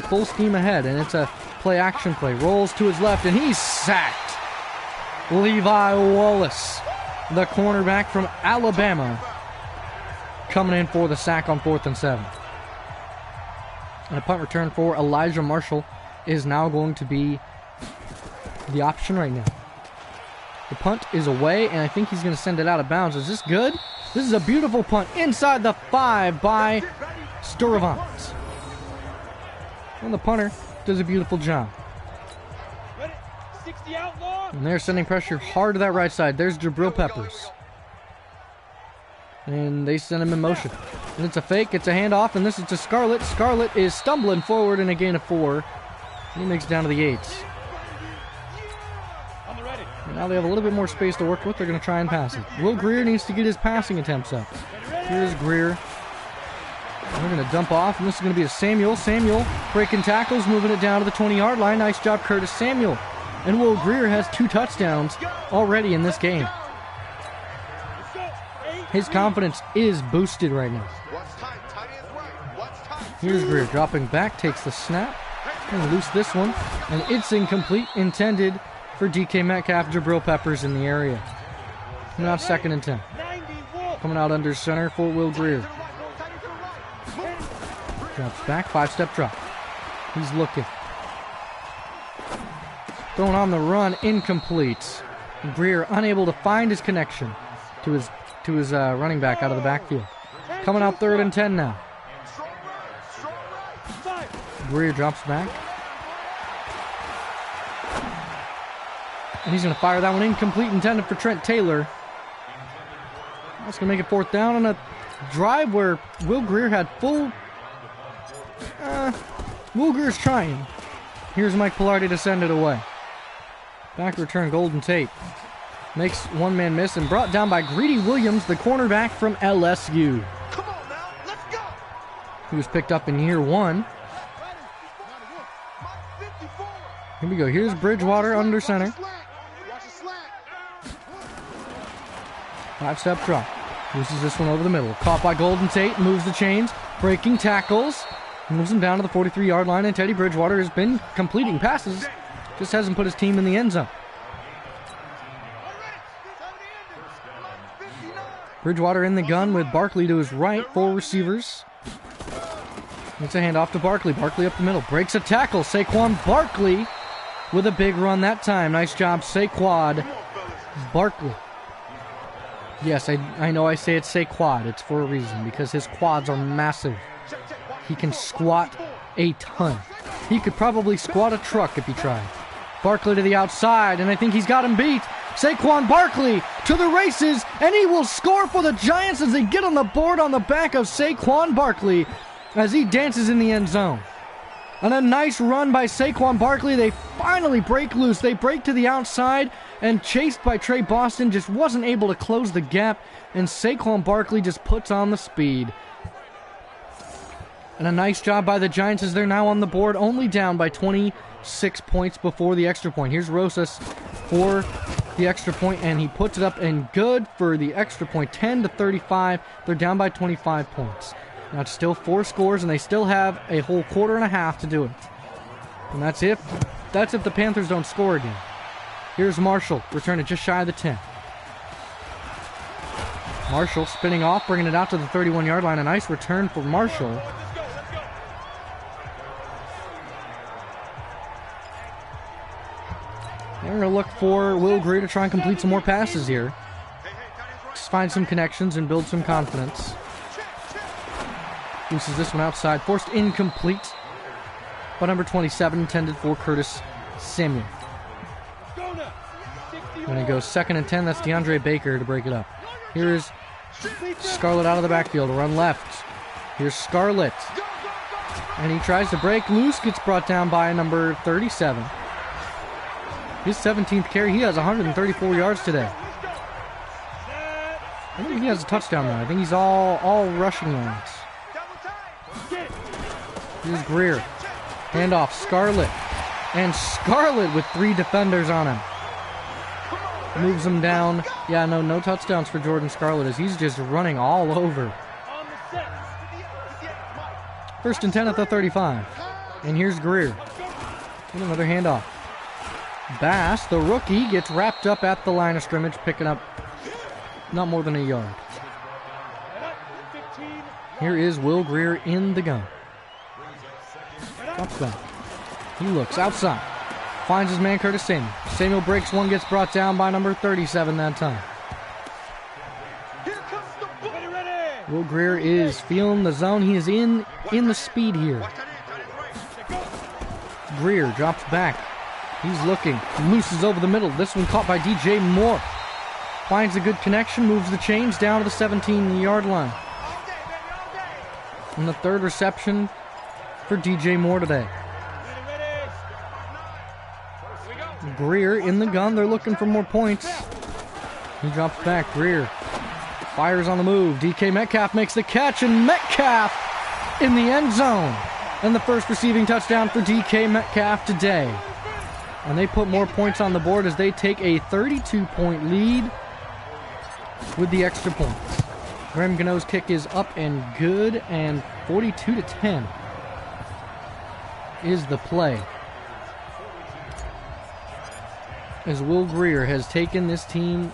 full steam ahead, and it's a play-action play. Rolls to his left, and he's sacked. Levi Wallace, the cornerback from Alabama, coming in for the sack on 4th and 7. And a punt return for Elijah Marshall is now going to be the option right now. The punt is away, and I think he's going to send it out of bounds. Is this good? This is a beautiful punt inside the 5 by Sturavant. And the punter does a beautiful job. And they're sending pressure hard to that right side. There's Jabril Peppers. And they send him in motion. And it's a fake, it's a handoff, and this is to Scarlett. Scarlett is stumbling forward in a gain of 4. And he makes it down to the 8s. And now they have a little bit more space to work with. They're going to try and pass it. Will Grier needs to get his passing attempts up. Here's Grier. They're going to dump off, and this is going to be a Samuel. Samuel breaking tackles, moving it down to the 20-yard line. Nice job, Curtis Samuel. And Will Grier has 2 touchdowns already in this game. His confidence is boosted right now. Here's Grier dropping back, takes the snap, and loose this one. And it's incomplete, intended for DK Metcalf, Jabril Peppers in the area. Now 2nd and 10. Coming out under center for Will Grier. Drops back, 5-step drop. He's looking. Throwing on the run, incomplete. Grier unable to find his connection to his running back out of the backfield. Coming out 3rd and 10 now. Grier drops back. And he's going to fire that one incomplete, intended for Trent Taylor. That's going to make it 4th down on a drive where Will Grier had full... Will Grier's trying. Here's Mike Pilardi to send it away. Back return, Golden Tate. Makes one man miss and brought down by Greedy Williams, the cornerback from LSU. Come on now, let's go. He was picked up in year 1. Here we go. Here's Bridgewater under center. 5-step drop. Loses this one over the middle. Caught by Golden Tate. Moves the chains. Breaking tackles. Moves him down to the 43-yard line. And Teddy Bridgewater has been completing passes. Just hasn't put his team in the end zone. Bridgewater in the gun with Barkley to his right. 4 receivers. It's a handoff to Barkley. Barkley up the middle. Breaks a tackle. Saquon Barkley with a big run that time. Nice job, Saquon Barkley. Yes, I know I say it's Saquon. It's for a reason, because his quads are massive. He can squat a ton. He could probably squat a truck if he tried. Barkley to the outside, and I think he's got him beat. Saquon Barkley to the races, and he will score for the Giants as they get on the board on the back of Saquon Barkley as he dances in the end zone. And a nice run by Saquon Barkley. They finally break loose. They break to the outside, and chased by Trey Boston, just wasn't able to close the gap, and Saquon Barkley just puts on the speed. And a nice job by the Giants as they're now on the board, only down by 26 points before the extra point. Here's Rosas for the extra point, and he puts it up and good for the extra point. 10-35. They're down by 25 points. Now it's still 4 scores, and they still have a whole quarter and a half to do it. And that's if the Panthers don't score again. Here's Marshall, returning just shy of the 10. Marshall spinning off, bringing it out to the 31-yard line. A nice return for Marshall. They're going to look for Will Grier to try and complete some more passes here. Just find some connections and build some confidence. Loses this one outside. Forced incomplete. But number 27 intended for Curtis Samuel. When it goes 2nd and 10, that's DeAndre Baker to break it up. Here's Scarlett out of the backfield. Run left. Here's Scarlett. And he tries to break loose. Gets brought down by number 37. His 17th carry. He has 134 yards today. I think he has a touchdown now. I think he's all rushing yards. Here's Grier. Handoff. Scarlett. And Scarlett with 3 defenders on him. Moves him down. Yeah, no touchdowns for Jordan Scarlett as he's just running all over. 1st and 10 at the 35. And here's Grier. And another handoff. Bass, the rookie, gets wrapped up at the line of scrimmage, picking up not more than a yard. Here is Will Grier in the gun. Drops back. He looks outside. finds his man Curtis Samuel. Samuel breaks one, gets brought down by number 37 that time. Will Grier is feeling the zone. He is in the speed here. Grier drops back. He's looking. Looses over the middle. This one caught by DJ Moore. Finds a good connection. Moves the chains down to the 17-yard line. And the third reception for DJ Moore today. Grier in the gun. They're looking for more points. He drops back. Grier fires on the move. DK Metcalf makes the catch, and Metcalf in the end zone. And the first receiving touchdown for DK Metcalf today. And they put more points on the board as they take a 32-point lead with the extra points. Graham Gano's kick is up and good, and 42-10 is the play. As Will Grier has taken this team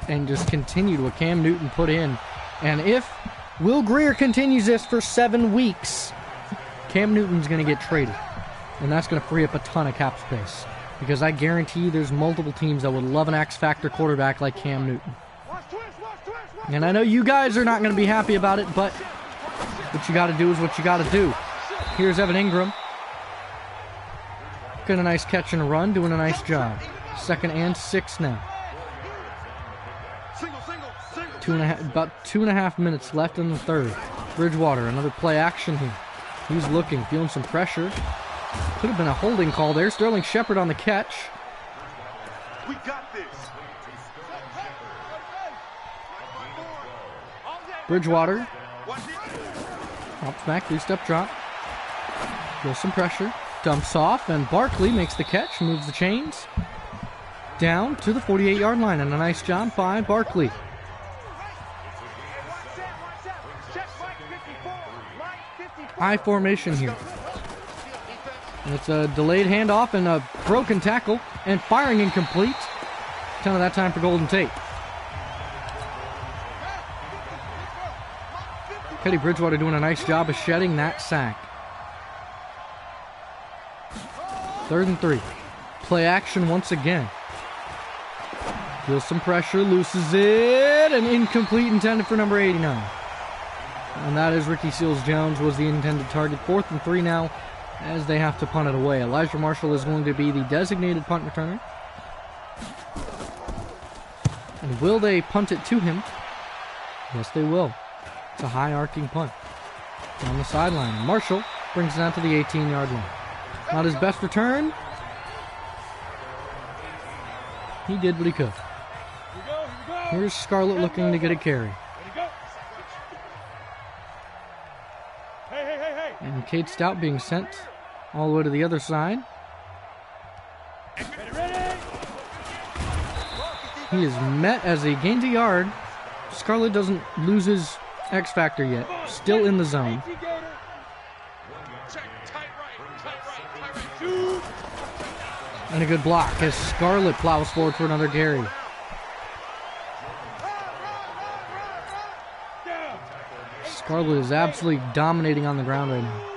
and just continued what Cam Newton put in. And if Will Grier continues this for 7 weeks, Cam Newton's going to get traded. And that's going to free up a ton of cap space. Because I guarantee you there's multiple teams that would love an X-Factor quarterback like Cam Newton. And I know you guys are not going to be happy about it, but what you got to do is what you got to do. Here's Evan Ingram. Getting a nice catch and run, doing a nice job. 2nd and 6 now. About 2.5 minutes left in the third. Bridgewater, another play action here. He's looking, feeling some pressure. Could have been a holding call there. Sterling Shepard on the catch. We got this. Bridgewater drops back, 3-step drop. Feels some pressure. Dumps off, and Barkley makes the catch, moves the chains down to the 48-yard line, and a nice job by Barkley. I formation here. It's a delayed handoff and a broken tackle, and firing incomplete. Ton of that time for Golden Tate. Teddy Bridgewater doing a nice job of shedding that sack. 3rd and 3. Play action once again. Feels some pressure, loses it, and incomplete, intended for number 89. And that is Ricky Seals-Jones was the intended target. 4th and 3 now as they have to punt it away. Elijah Marshall is going to be the designated punt returner. And will they punt it to him? Yes, they will. It's a high arcing punt. On the sideline. Marshall brings it out to the 18-yard line. Not his best return. He did what he could. Here's Scarlett looking to get a carry. And Cade Stout being sent all the way to the other side. He is met as he gains a yard. Scarlett doesn't lose his X factor yet. Still in the zone. And a good block as Scarlett plows forward for another carry. Scarlett is absolutely dominating on the ground right now.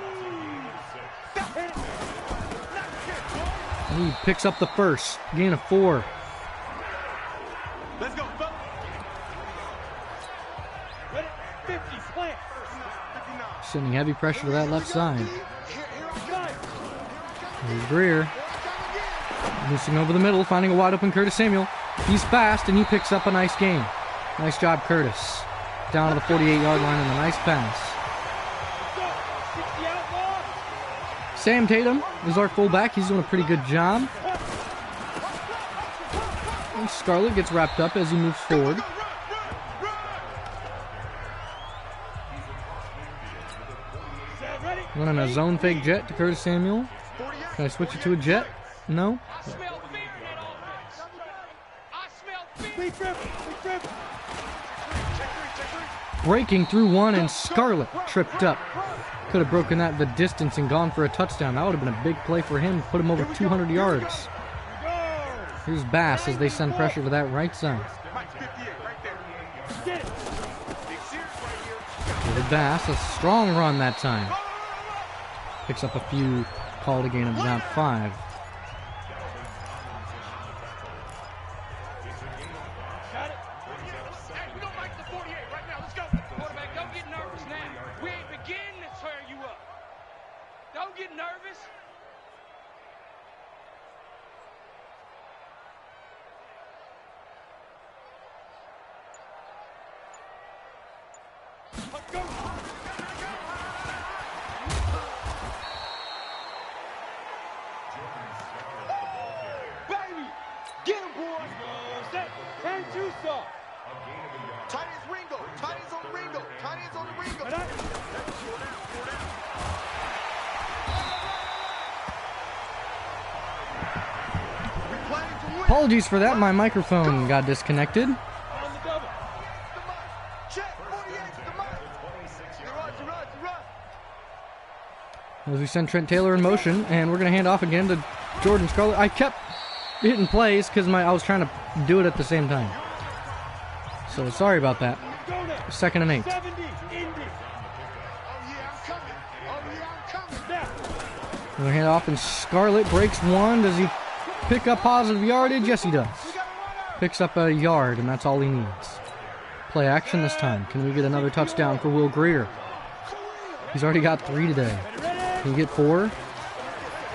And he picks up the first. Gain of 4. Let's go. Sending heavy pressure to that left side. Here's Grier. Loosing over the middle, finding a wide open Curtis Samuel. He's fast and he picks up a nice gain. Nice job, Curtis. Down to the 48-yard line and a nice pass. Sam Tatum is our fullback. He's doing a pretty good job. And Scarlett gets wrapped up as he moves forward. Running a zone fake jet to Curtis Samuel. Can I switch it to a jet? No. Breaking through one, and Scarlett tripped up. Could have broken that the distance and gone for a touchdown. That would have been a big play for him. Put him over 200 yards. Here's Bass as they send pressure to that right side. David Bass, a strong run that time. Picks up a few, called a gain of about 5. get nervous. Baby, get him, boy. Set and two saw. Tight ends Ringo. Tight ends on the Ringo. Tight ends on the Ringo. Apologies for that. My microphone got disconnected. On the double. Check. 48's the mark. As we send Trent Taylor in motion, and we're going to hand off again to Jordan Scarlett. I kept hitting plays because I was trying to do it at the same time. So sorry about that. 2nd and 8. 70, Indy. Oh, yeah, I'm coming. Oh, yeah, I'm coming. Now. We're going to hand off, and Scarlett breaks one. Does he pick up positive yardage? Yes, he does. Picks up a yard, and that's all he needs. Play action this time. Can we get another touchdown for Will Grier? He's already got 3 today. Can he get 4?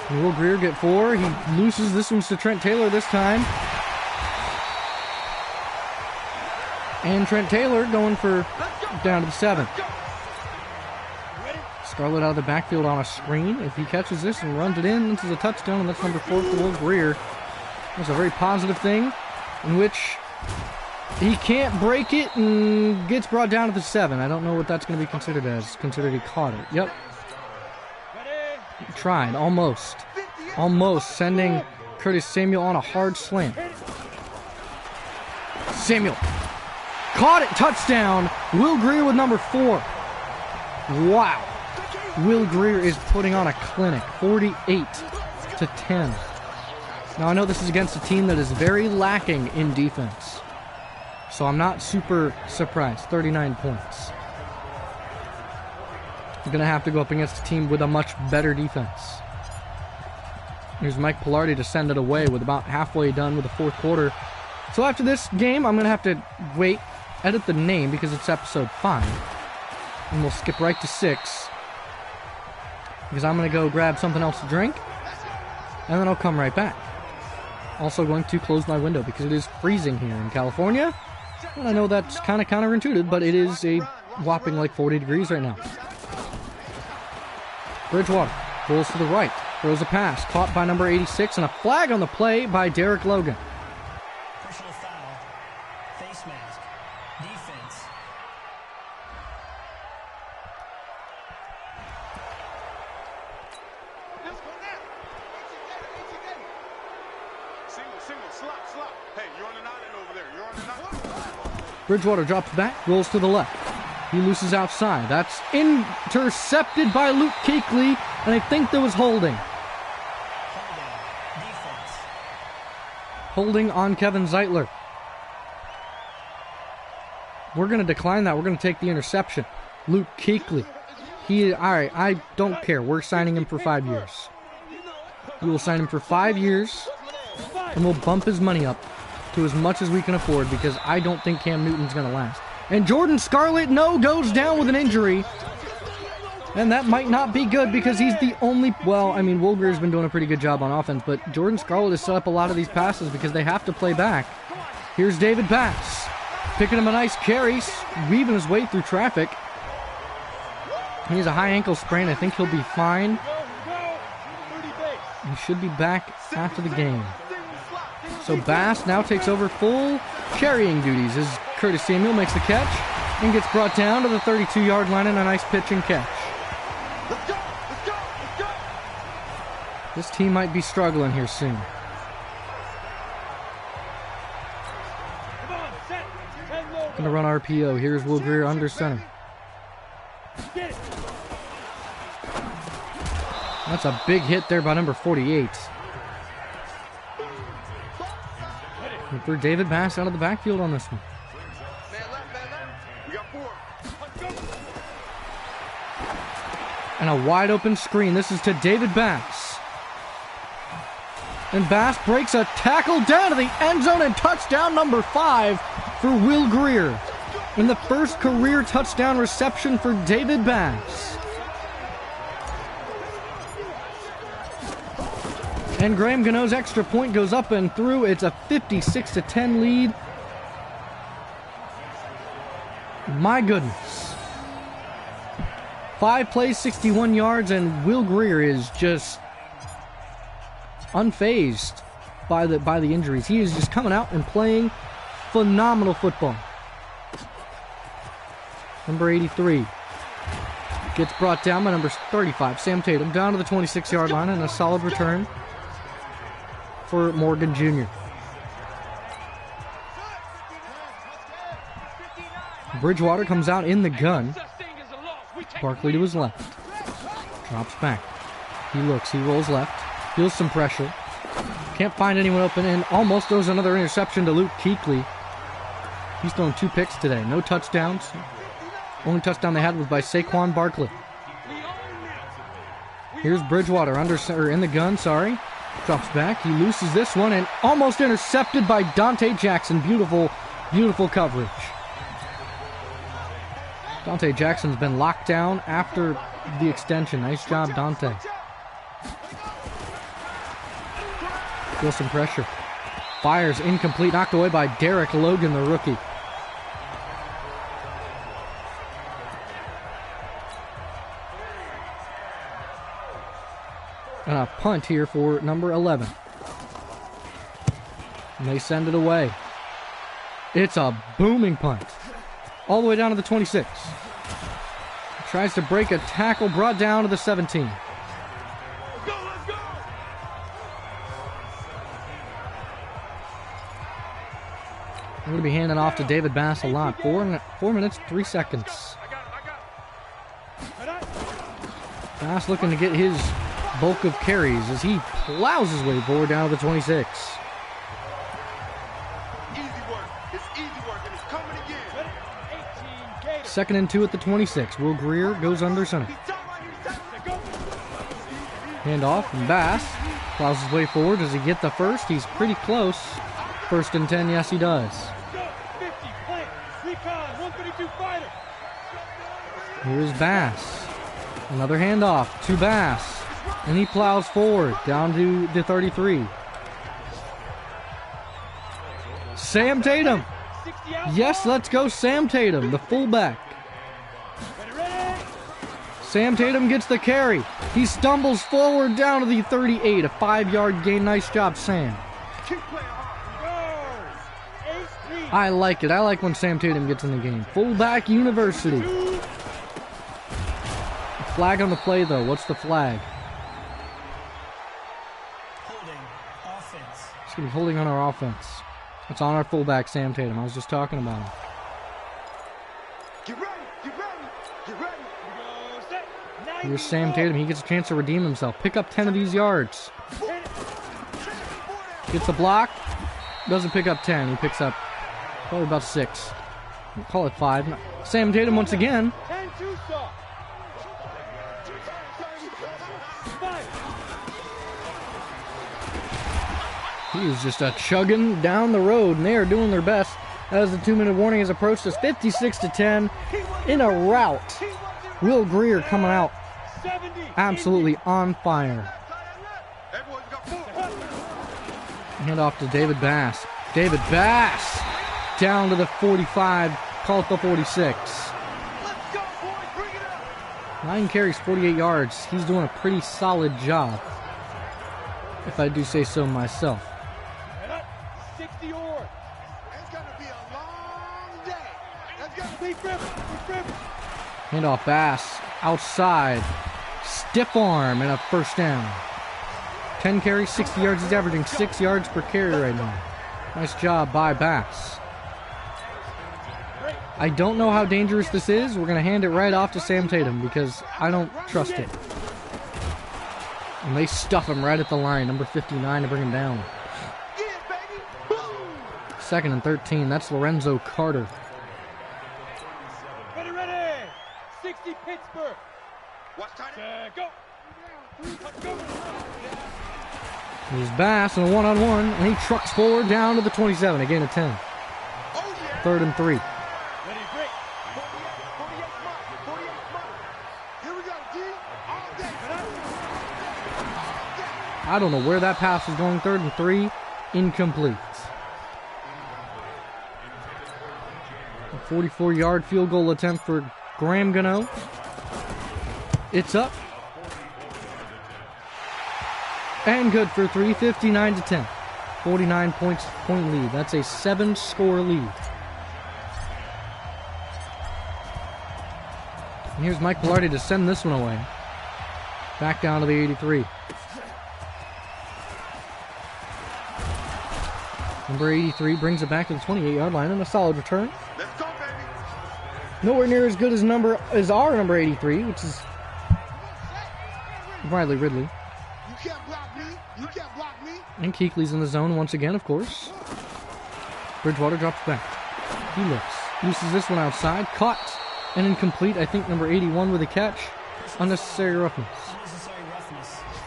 Can Will Grier get 4? He loses this one to Trent Taylor this time. And Trent Taylor going for down to the 7. Scarlett out of the backfield on a screen. If he catches this and runs it in, this is a touchdown, and that's number 4 for Will Grier. That's a very positive thing in which he can't break it and gets brought down to the 7. I don't know what that's going to be considered as. Considered he caught it. Yep. He tried. Almost. Almost sending Curtis Samuel on a hard slant. Samuel. Caught it. Touchdown. Will Grier with number 4. Wow. Will Grier is putting on a clinic. 48-10. Now I know this is against a team that is very lacking in defense. So I'm not super surprised. 39 points. I'm going to have to go up against a team with a much better defense. Here's Mike Pilardi to send it away with about halfway done with the 4th quarter. So after this game, I'm going to have to wait, edit the name because it's episode 5. And we'll skip right to 6. Because I'm going to go grab something else to drink. And then I'll come right back. Also going to close my window because it is freezing here in California. And I know that's kind of counterintuitive, but it is a whopping like 40 degrees right now. Bridgewater pulls to the right, throws a pass, caught by number 86, and a flag on the play by Derek Logan. Personal foul, face mask, defense. Let's go now. Single, slot. Hey, you're on an island over there. You're on an island. Bridgewater drops back, rolls to the left. He looses outside. That's intercepted by Luke Kuechly, and I think there was holding. Defense. Holding on Kevin Zeitler. We're going to decline that. We're going to take the interception. Luke Kuechly. Alright, I don't care. We're signing him for 5 years. We will sign him for 5 years, and we'll bump his money up to as much as we can afford because I don't think Cam Newton's going to last. And Jordan Scarlett, goes down with an injury. And that might not be good because he's the only... Well, I mean, Will Grier's been doing a pretty good job on offense, but Jordan Scarlett has set up a lot of these passes because they have to play back. Here's David Bass. Picking him a nice carry, weaving his way through traffic. He has a high ankle sprain. I think he'll be fine. He should be back after the game. So Bass now takes over full carrying duties as Curtis Samuel makes the catch and gets brought down to the 32-yard line in a nice pitch and catch. Let's go. This team might be struggling here soon. Going to run RPO. Here's Will Grier under center. That's a big hit there by number 48. For David Bass out of the backfield on this one. Man left. We got 4. And a wide open screen. This is to David Bass. And Bass breaks a tackle down to the end zone and touchdown number 5 for Will Grier. And the first career touchdown reception for David Bass. And Graham Gano's extra point goes up and through. It's a 56-10 lead. My goodness. 5 plays, 61 yards, and Will Grier is just unfazed by the injuries. He is just coming out and playing phenomenal football. Number 83 gets brought down by number 35, Sam Tatum, down to the 26-yard line, and a solid return for Morgan Jr. Bridgewater comes out in the gun. Barkley to his left. Drops back. He looks, he rolls left. Feels some pressure. Can't find anyone open, and almost throws another interception to Luke Kuechly. He's thrown 2 picks today. No touchdowns. Only touchdown they had was by Saquon Barkley. Here's Bridgewater in the gun, sorry. Drops back. He loses this one and almost intercepted by Dante Jackson. Beautiful, beautiful coverage. Dante Jackson's been locked down after the extension. Nice job, Dante. Feels some pressure. Fires incomplete. Knocked away by Derek Logan, the rookie. And a punt here for number 11. And they send it away. It's a booming punt. All the way down to the 26. Tries to break a tackle, brought down to the 17. Let's go! I'm going to be handing off to David Bass a lot. 4 minutes, 3 seconds. Bass looking to get his bulk of carries as he plows his way forward down to the 26. Easy work. It's easy work, and it's coming again. 2nd and 2 at the 26. Will Grier goes under center. Hand off, and Bass plows his way forward. Does he get the first? He's pretty close. 1st and 10, yes he does. Here's Bass. Another handoff to Bass. And he plows forward down to the 33. Sam Tatum. Yes, let's go Sam Tatum, the fullback. Sam Tatum gets the carry. He stumbles forward down to the 38. A 5-yard gain. Nice job, Sam. I like it. I like when Sam Tatum gets in the game. Fullback University. Flag on the play, though. What's the flag? It's going to be holding on our offense. It's on our fullback, Sam Tatum. I was just talking about him. Get ready, get ready, get ready. Here's Sam Tatum. He gets a chance to redeem himself. Pick up 10 of these yards. Gets a block. Doesn't pick up 10. He picks up probably about 6. We'll call it 5. Sam Tatum once again. He is just chugging down the road, and they are doing their best as the 2-minute warning has approached us. 56-10 in a rout. Will Grier coming out absolutely on fire. Hand off to David Bass. David Bass down to the 45, call it the 46. 9 carries, 48 yards. He's doing a pretty solid job, if I do say so myself. Hand off Bass, outside, stiff arm, and a first down. 10 carries, 60 yards. He's averaging 6 yards per carry right now. Nice job by Bass. I don't know how dangerous this is. We're going to hand it right off to Sam Tatum because I don't trust it. And they stuff him right at the line, number 59, to bring him down. 2nd and 13. That's Lorenzo Carter. Here's Bass in a one-on-one, and he trucks forward down to the 27, a gain of 10. 3rd and 3. I don't know where that pass was going. 3rd and 3. Incomplete. A 44-yard field goal attempt for Graham Gano. It's up. And good for 3. 59-10. 49 point lead. That's a 7-score lead. And here's Mike Velarde to send this one away. Back down to the 83. Number 83 brings it back to the 28-yard line and a solid return. Let's go, baby. Nowhere near as good as our number 83, which is Riley Ridley. You can't block me. You can't block me. And Kuechly's in the zone once again, of course. Bridgewater drops back. He looks. Uses this one outside. Caught and incomplete. I think number 81 with a catch. Unnecessary roughness.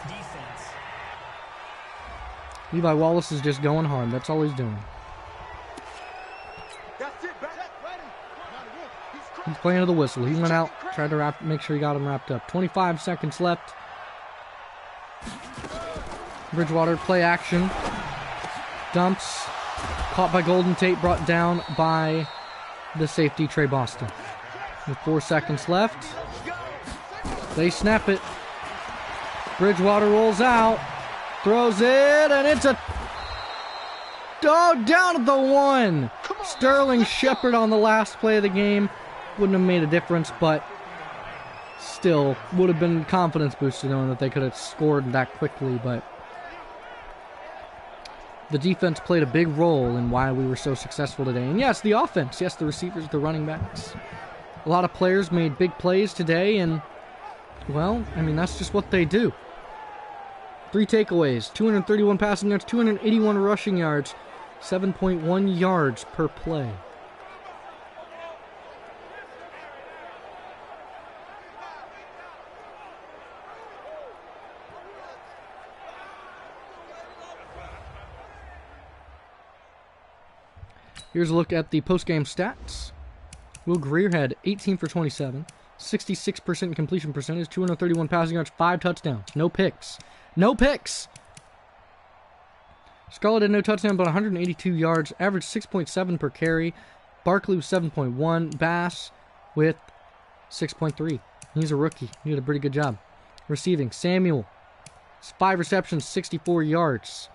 Defense. Levi Wallace is just going hard. That's all he's doing. That's it, baby. He's playing to the whistle. He went out, tried to make sure he got him wrapped up. 25 seconds left. Bridgewater, play action. Dumps. Caught by Golden Tate, brought down by the safety, Trey Boston. With 4 seconds left. They snap it. Bridgewater rolls out. Throws it, and it's a... Oh, down at the 1. Sterling Shepard on the last play of the game. Wouldn't have made a difference, but still would have been confidence boosted knowing that they could have scored that quickly, but the defense played a big role in why we were so successful today. And yes, the offense, yes, the receivers, the running backs. A lot of players made big plays today, and, well, I mean, that's just what they do. 3 takeaways, 231 passing yards, 281 rushing yards, 7.1 yards per play. Here's a look at the post-game stats. Will Grier had 18 for 27, 66% completion percentage, 231 passing yards, 5 touchdowns. No picks. No picks! Scarlett had no touchdown, but 182 yards, averaged 6.7 per carry. Barkley with 7.1. Bass with 6.3. He's a rookie. He did a pretty good job. Receiving, Samuel, 5 receptions, 64 yards.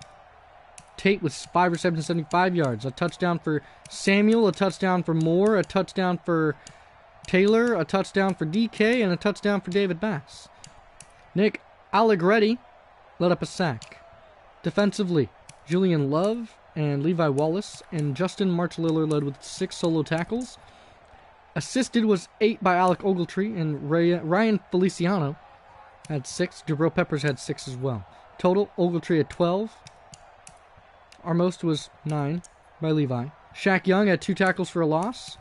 Tate with 5 receptions, 75 yards. A touchdown for Samuel, a touchdown for Moore, a touchdown for Taylor, a touchdown for DK, and a touchdown for David Bass. Nick Allegretti led up a sack. Defensively, Julian Love and Levi Wallace and Justin March-Liller led with 6 solo tackles. Assisted was 8 by Alec Ogletree, and Ryan Feliciano had 6. Jabril Peppers had 6 as well. Total, Ogletree had 12. Our most was 9 by Levi. Shaq Young had 2 tackles for a loss.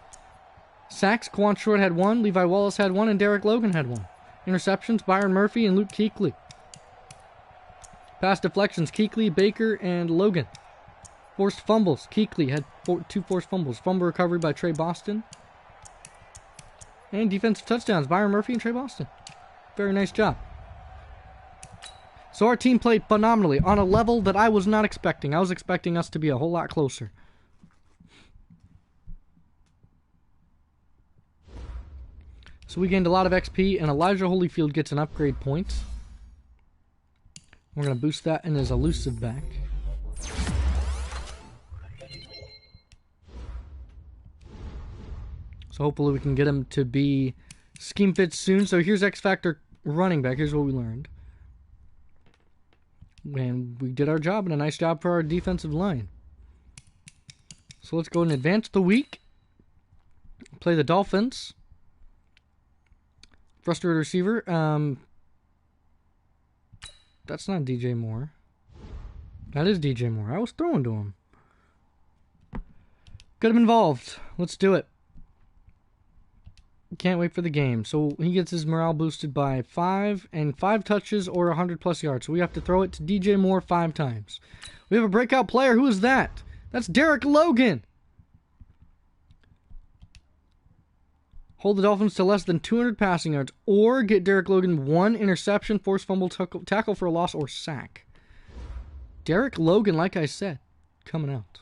Sacks, Quan Short had 1, Levi Wallace had 1, and Derek Logan had 1. Interceptions, Byron Murphy and Luke Kuechly. Pass deflections, Kuechly, Baker, and Logan. Forced fumbles, Kuechly had 2 forced fumbles. Fumble recovery by Trey Boston. And defensive touchdowns, Byron Murphy and Trey Boston. Very nice job. So our team played phenomenally on a level that I was not expecting. I was expecting us to be a whole lot closer. So we gained a lot of XP, and Elijah Holyfield gets an upgrade point. We're going to boost that in his elusive back. So hopefully we can get him to be scheme fit soon. So here's X Factor running back. Here's what we learned. And we did our job, and a nice job for our defensive line. So let's go and advance the week. Play the Dolphins. Frustrated receiver. That's not DJ Moore. That is DJ Moore. I was throwing to him. Get him involved. Let's do it. Can't wait for the game. So he gets his morale boosted by 5 and 5 touches or 100 plus yards. So we have to throw it to DJ Moore 5 times. We have a breakout player. Who is that? That's Derek Logan. hold the Dolphins to less than 200 passing yards, or get Derek Logan 1 interception, forced fumble, tackle for a loss, or sack. Derek Logan, like I said, coming out.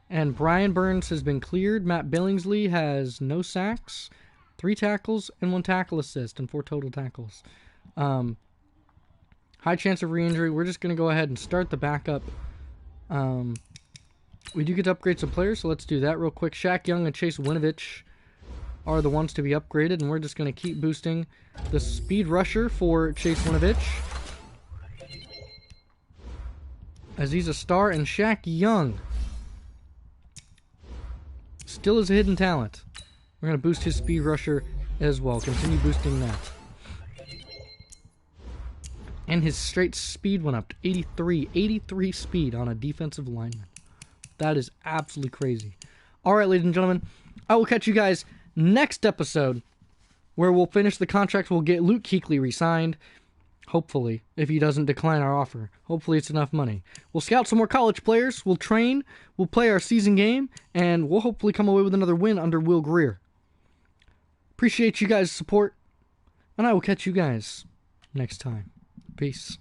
And Brian Burns has been cleared. Matt Billingsley has no sacks, 3 tackles, and 1 tackle assist, and 4 total tackles. High chance of re-injury. We're just going to go ahead and start the backup. We do get to upgrade some players, so let's do that real quick. Shaq Young and Chase Winovich are the ones to be upgraded, and we're just going to keep boosting the speed rusher for Chase Winovich, as he's a star, and Shaq Young still is a hidden talent. We're going to boost his speed rusher as well. Continue boosting that. And his straight speed went up to 83. 83 speed on a defensive lineman. That is absolutely crazy. All right, ladies and gentlemen, I will catch you guys next episode, where we'll finish the contract. We'll get Luke Kuechly re-signed. Hopefully, if he doesn't decline our offer. Hopefully it's enough money. We'll scout some more college players. We'll train. We'll play our season game. And we'll hopefully come away with another win under Will Grier. Appreciate you guys' support. And I will catch you guys next time. Peace.